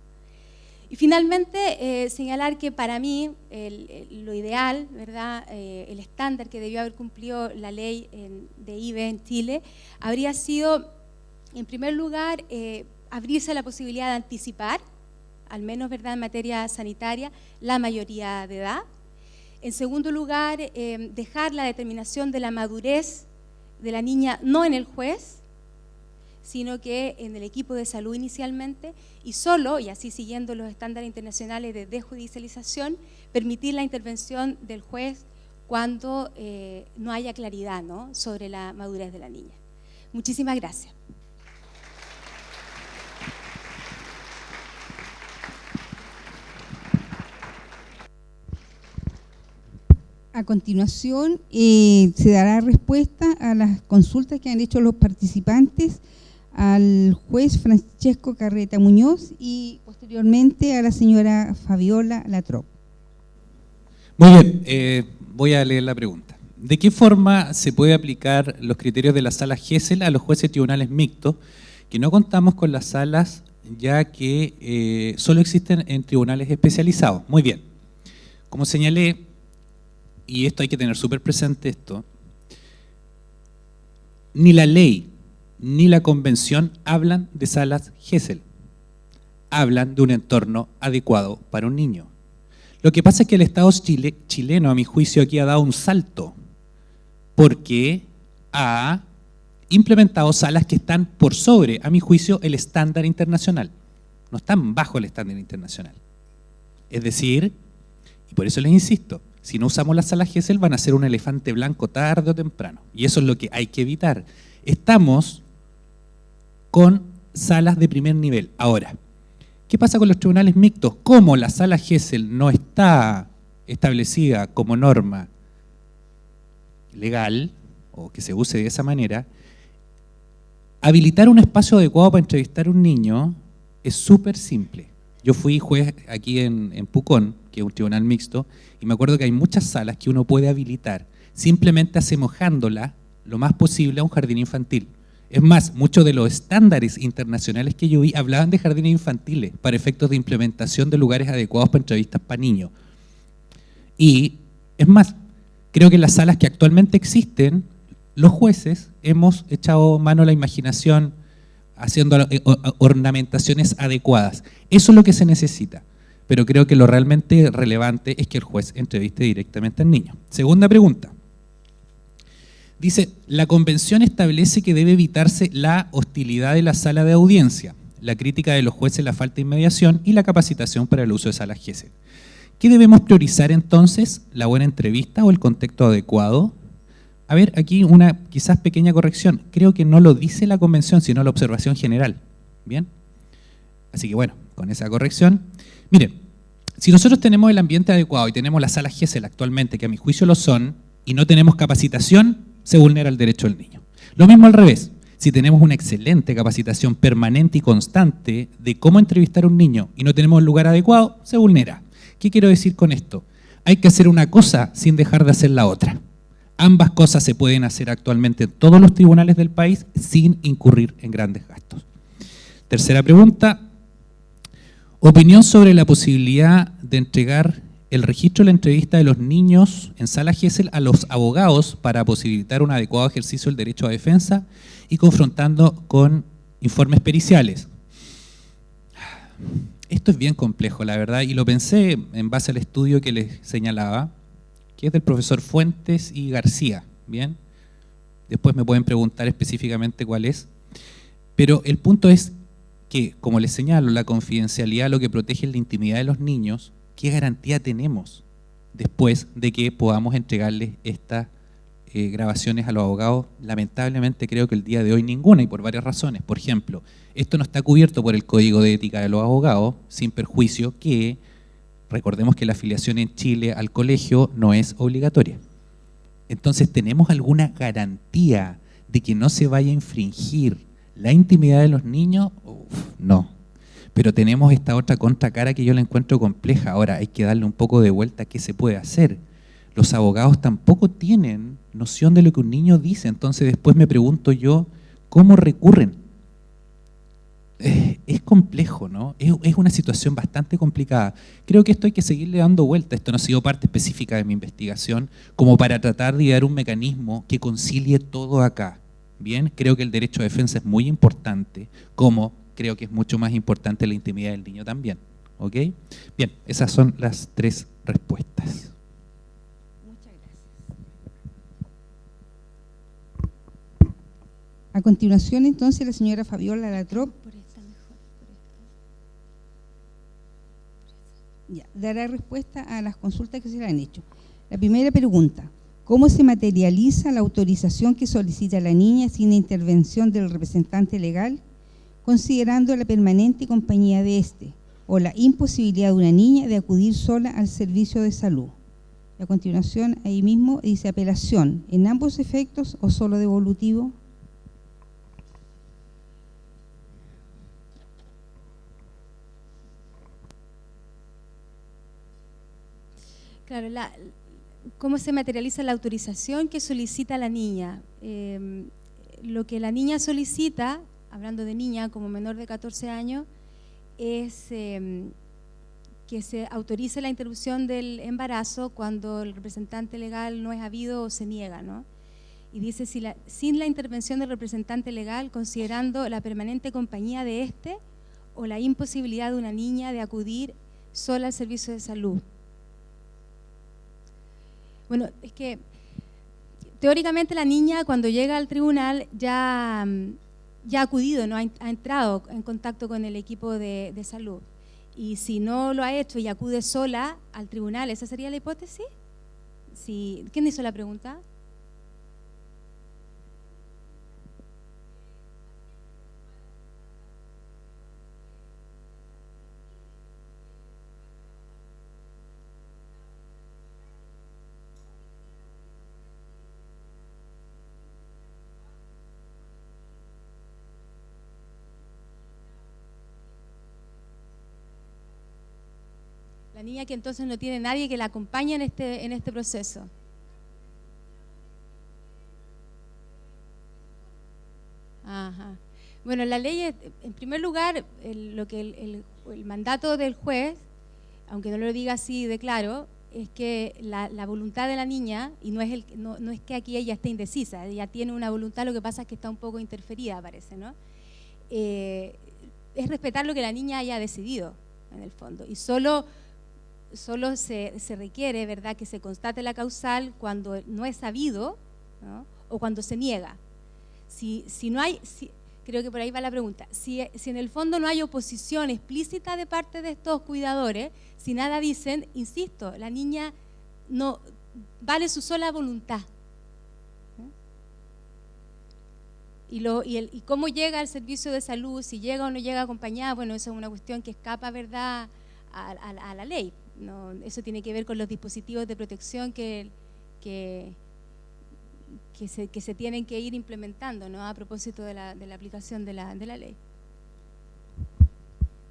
Y finalmente, señalar que para mí lo ideal, ¿verdad?, el estándar que debió haber cumplido la ley de IVE en Chile, habría sido, en primer lugar, abrirse a la posibilidad de anticipar, al menos, ¿verdad?, en materia sanitaria, la mayoría de edad. En segundo lugar, dejar la determinación de la madurez de la niña no en el juez, sino que en el equipo de salud inicialmente, y solo, y así siguiendo los estándares internacionales de desjudicialización, permitir la intervención del juez cuando no haya claridad, ¿no?, sobre la madurez de la niña. Muchísimas gracias. A continuación, se dará respuesta a las consultas que han hecho los participantes al juez Francesco Carreta Muñoz y posteriormente a la señora Fabiola Latrop. Muy bien, voy a leer la pregunta. ¿De qué forma se puede aplicar los criterios de la sala Gesell a los jueces de tribunales mixtos, que no contamos con las salas ya que solo existen en tribunales especializados? Muy bien, como señalé, y esto hay que tener súper presente esto, ni la ley ni la convención hablan de salas Gesell, hablan de un entorno adecuado para un niño. Lo que pasa es que el Estado chileno, a mi juicio, aquí ha dado un salto, porque ha implementado salas que están por sobre, a mi juicio, el estándar internacional. No están bajo el estándar internacional. Es decir, y por eso les insisto, si no usamos las salas Gesell van a ser un elefante blanco tarde o temprano. Y eso es lo que hay que evitar. Estamos con salas de primer nivel. Ahora, ¿qué pasa con los tribunales mixtos? Como la sala Gesell no está establecida como norma legal, o que se use de esa manera, habilitar un espacio adecuado para entrevistar a un niño es súper simple. Yo fui juez aquí en Pucón, que es un tribunal mixto, y me acuerdo que hay muchas salas que uno puede habilitar, simplemente asemejándola lo más posible a un jardín infantil. Es más, muchos de los estándares internacionales que yo vi hablaban de jardines infantiles para efectos de implementación de lugares adecuados para entrevistas para niños. Y es más, creo que en las salas que actualmente existen, los jueces hemos echado mano a la imaginación haciendo ornamentaciones adecuadas. Eso es lo que se necesita. pero creo que lo realmente relevante es que el juez entreviste directamente al niño. Segunda pregunta. Dice, la convención establece que debe evitarse la hostilidad de la sala de audiencia, la crítica de los jueces, la falta de inmediación y la capacitación para el uso de salas Gesell. ¿Qué debemos priorizar entonces? ¿La buena entrevista o el contexto adecuado? A ver, aquí una quizás pequeña corrección. Creo que no lo dice la convención, sino la observación general. ¿Bien? Así que bueno, con esa corrección. Miren, si nosotros tenemos el ambiente adecuado y tenemos las salas Gesell actualmente, que a mi juicio lo son, y no tenemos capacitación, se vulnera el derecho del niño. Lo mismo al revés. Si tenemos una excelente capacitación permanente y constante de cómo entrevistar a un niño y no tenemos el lugar adecuado, se vulnera. ¿Qué quiero decir con esto? Hay que hacer una cosa sin dejar de hacer la otra. Ambas cosas se pueden hacer actualmente en todos los tribunales del país sin incurrir en grandes gastos. Tercera pregunta. Opinión sobre la posibilidad de entregar el registro de la entrevista de los niños en sala Gesell a los abogados para posibilitar un adecuado ejercicio del derecho a defensa y confrontando con informes periciales. Esto es bien complejo, la verdad, y lo pensé en base al estudio que les señalaba, que es del profesor Fuentes y García, ¿bien? Después me pueden preguntar específicamente cuál es, pero el punto es que, como les señalo, la confidencialidad, lo que protege es la intimidad de los niños. ¿Qué garantía tenemos después de que podamos entregarles estas grabaciones a los abogados? Lamentablemente creo que el día de hoy ninguna, y por varias razones. Por ejemplo, esto no está cubierto por el Código de Ética de los Abogados, sin perjuicio que, recordemos que la afiliación en Chile al colegio no es obligatoria. Entonces, ¿tenemos alguna garantía de que no se vaya a infringir la intimidad de los niños? No. Pero tenemos esta otra contracara que yo la encuentro compleja. Ahora hay que darle un poco de vuelta a qué se puede hacer. Los abogados tampoco tienen noción de lo que un niño dice, entonces después me pregunto yo, ¿cómo recurren? Es complejo, ¿no? Es una situación bastante complicada. Creo que esto hay que seguirle dando vuelta. Esto no ha sido parte específica de mi investigación, como para tratar de dar un mecanismo que concilie todo acá. Bien, creo que el derecho a defensa es muy importante, como creo que es mucho más importante la intimidad del niño también. ¿Ok? Bien, esas son las 3 respuestas. Muchas gracias. A continuación, entonces, la señora Fabiola Latrop dará respuesta a las consultas que se le han hecho. La primera pregunta: ¿cómo se materializa la autorización que solicita la niña sin intervención del representante legal, considerando la permanente compañía de éste o la imposibilidad de una niña de acudir sola al servicio de salud? Y a continuación, ahí mismo dice apelación, ¿en ambos efectos o solo devolutivo? Claro, ¿cómo se materializa la autorización que solicita la niña? Lo que la niña solicita, hablando de niña como menor de 14 años, es que se autorice la interrupción del embarazo cuando el representante legal no es habido o se niega, ¿no? Y dice, sin la intervención del representante legal, considerando la permanente compañía de éste o la imposibilidad de una niña de acudir sola al servicio de salud. Bueno, es que teóricamente la niña cuando llega al tribunal ya ha acudido, ¿no? Ha entrado en contacto con el equipo de salud. Y si no lo ha hecho y acude sola al tribunal, ¿esa sería la hipótesis? Sí. ¿Quién hizo la pregunta? La niña que entonces no tiene nadie que la acompañe en este proceso. Ajá. Bueno, la ley es, en primer lugar, el mandato del juez, aunque no lo diga así de claro, es que la voluntad de la niña, y no es que aquí ella esté indecisa, ella tiene una voluntad, lo que pasa es que está un poco interferida, parece, ¿no? Es respetar lo que la niña haya decidido. en el fondo. Y solo se requiere, ¿verdad?, que se constate la causal cuando no es sabido, ¿no?, o cuando se niega. Si no hay, creo que por ahí va la pregunta, si en el fondo no hay oposición explícita de parte de estos cuidadores, si nada dicen, insisto, la niña no vale su sola voluntad. Y cómo llega al servicio de salud, si llega o no llega acompañada, bueno, eso es una cuestión que escapa, ¿verdad?, a la ley. No, eso tiene que ver con los dispositivos de protección que se tienen que ir implementando, ¿no?, a propósito de la aplicación de la ley.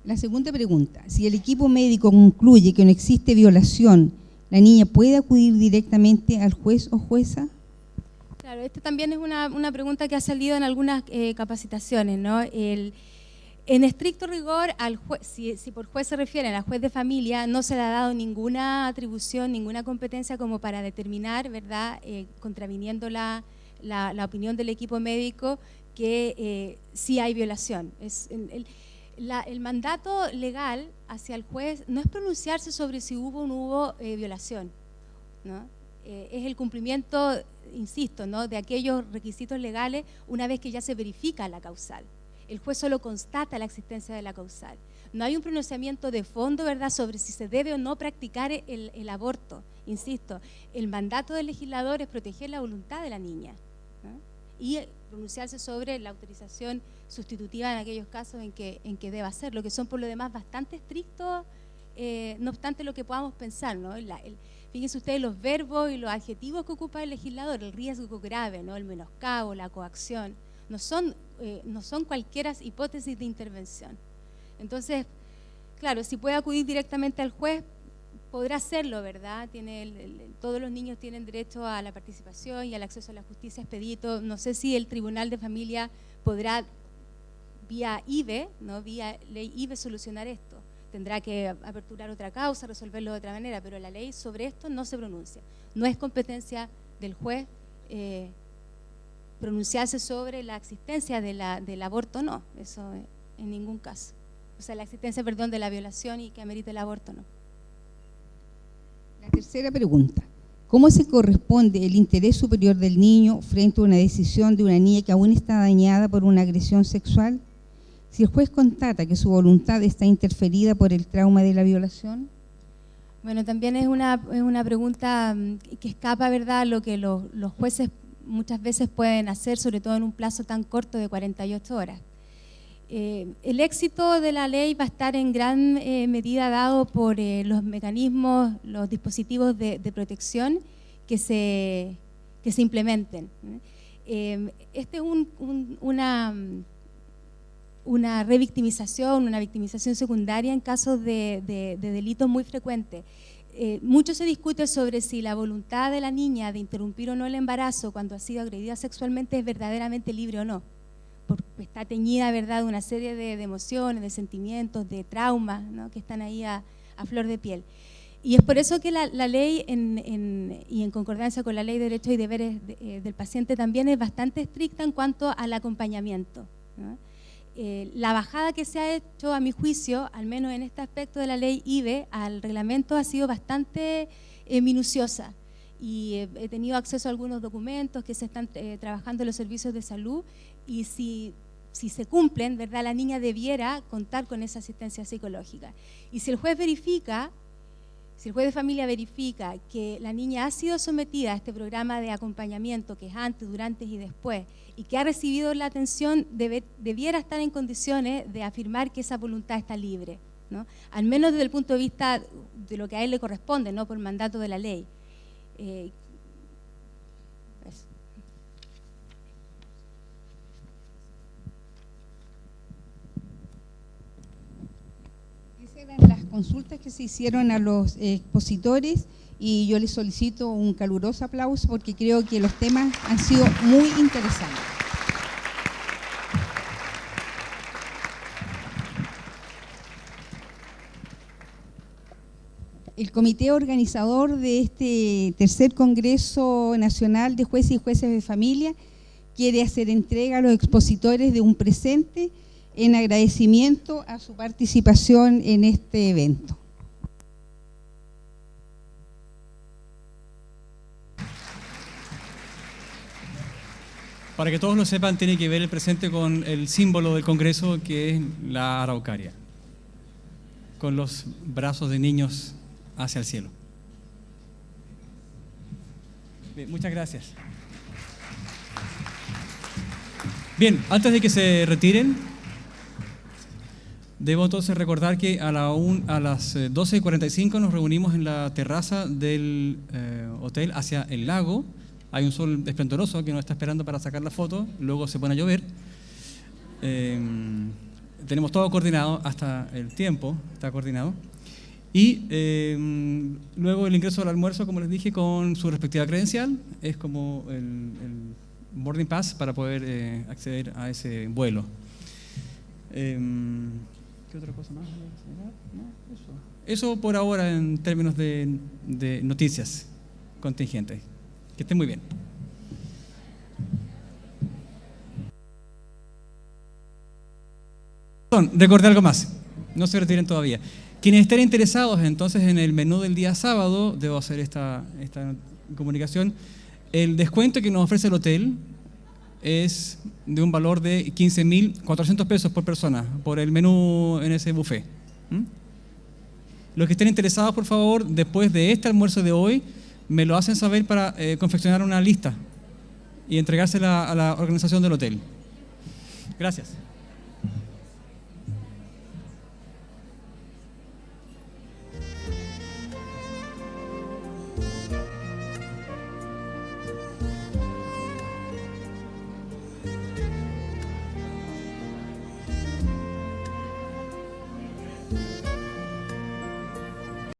La segunda pregunta: si el equipo médico concluye que no existe violación, ¿la niña puede acudir directamente al juez o jueza? Claro, esta también es una pregunta que ha salido en algunas capacitaciones, ¿no? En estricto rigor, al juez, si por juez se refieren al juez de familia, no se le ha dado ninguna atribución, ninguna competencia como para determinar, ¿verdad?, contraviniendo la opinión del equipo médico, que sí hay violación. El mandato legal hacia el juez no es pronunciarse sobre si hubo o no hubo violación, ¿no? Es el cumplimiento, insisto, ¿no?, de aquellos requisitos legales una vez que ya se verifica la causal. El juez solo constata la existencia de la causal. No hay un pronunciamiento de fondo, ¿verdad?, sobre si se debe o no practicar el aborto. Insisto, el mandato del legislador es proteger la voluntad de la niña, ¿no?, y pronunciarse sobre la autorización sustitutiva en aquellos casos en que deba hacerlo, que son por lo demás bastante estrictos, no obstante lo que podamos pensar, ¿no? Fíjense ustedes los verbos y los adjetivos que ocupa el legislador: el riesgo grave, ¿no?, el menoscabo, la coacción. No son cualquiera hipótesis de intervención. Entonces, claro, si puede acudir directamente al juez, podrá hacerlo, ¿verdad? Todos los niños tienen derecho a la participación y al acceso a la justicia expedito. No sé si el Tribunal de Familia podrá, vía IVE, ¿no?, vía ley IVE, solucionar esto. Tendrá que aperturar otra causa, resolverlo de otra manera, pero la ley sobre esto no se pronuncia. No es competencia del juez pronunciarse sobre la existencia del aborto, no, eso en ningún caso. O sea, la existencia, perdón, de la violación y que amerite el aborto, no. La tercera pregunta: ¿cómo se corresponde el interés superior del niño frente a una decisión de una niña que aún está dañada por una agresión sexual? Si el juez constata que su voluntad está interferida por el trauma de la violación. Bueno, también es una pregunta que escapa, ¿verdad?, a lo que los jueces muchas veces pueden hacer, sobre todo en un plazo tan corto de 48 horas. El éxito de la ley va a estar en gran medida dado por los mecanismos, los dispositivos de protección que se implementen. Este es una revictimización, una victimización secundaria en casos de delitos muy frecuentes. Mucho se discute sobre si la voluntad de la niña de interrumpir o no el embarazo cuando ha sido agredida sexualmente es verdaderamente libre o no, porque está teñida, ¿verdad?, de una serie de emociones, de sentimientos, de traumas, ¿no?, que están ahí a flor de piel. Y es por eso que la ley, y en concordancia con la Ley de Derechos y Deberes del Paciente, también es bastante estricta en cuanto al acompañamiento, ¿no? La bajada que se ha hecho, a mi juicio, al menos en este aspecto de la ley IVE, al reglamento ha sido bastante minuciosa, y he tenido acceso a algunos documentos que se están trabajando en los servicios de salud, y si se cumplen, ¿verdad?, la niña debiera contar con esa asistencia psicológica. Y si el juez de familia verifica que la niña ha sido sometida a este programa de acompañamiento, que es antes, durante y después, y que ha recibido la atención, debiera estar en condiciones de afirmar que esa voluntad está libre, ¿no?, al menos desde el punto de vista de lo que a él le corresponde, no por mandato de la ley. Las consultas que se hicieron a los expositores, y yo les solicito un caluroso aplauso porque creo que los temas han sido muy interesantes. El comité organizador de este tercer Congreso Nacional de Jueces y Jueces de Familia quiere hacer entrega a los expositores de un presente en agradecimiento a su participación en este evento. Para que todos lo sepan, tiene que ver el presente con el símbolo del Congreso, que es la araucaria, con los brazos de niños hacia el cielo. Bien, muchas gracias. Bien, antes de que se retiren, debo entonces recordar que a las 12:45 nos reunimos en la terraza del hotel hacia el lago. Hay un sol esplendoroso que nos está esperando para sacar la foto, luego se pone a llover. Tenemos todo coordinado, hasta el tiempo está coordinado. Y luego el ingreso al almuerzo, como les dije, con su respectiva credencial, es como el boarding pass para poder acceder a ese vuelo. ¿Qué otra cosa más? No, eso por ahora en términos de noticias contingentes. Que estén muy bien. Recordé algo más, no se retiren todavía. Quienes estén interesados entonces en el menú del día sábado, debo hacer esta comunicación, el descuento que nos ofrece el hotel es de un valor de 15.400 pesos por persona, por el menú en ese buffet. Los que estén interesados, por favor, después de este almuerzo de hoy, me lo hacen saber para confeccionar una lista y entregársela a la organización del hotel. Gracias.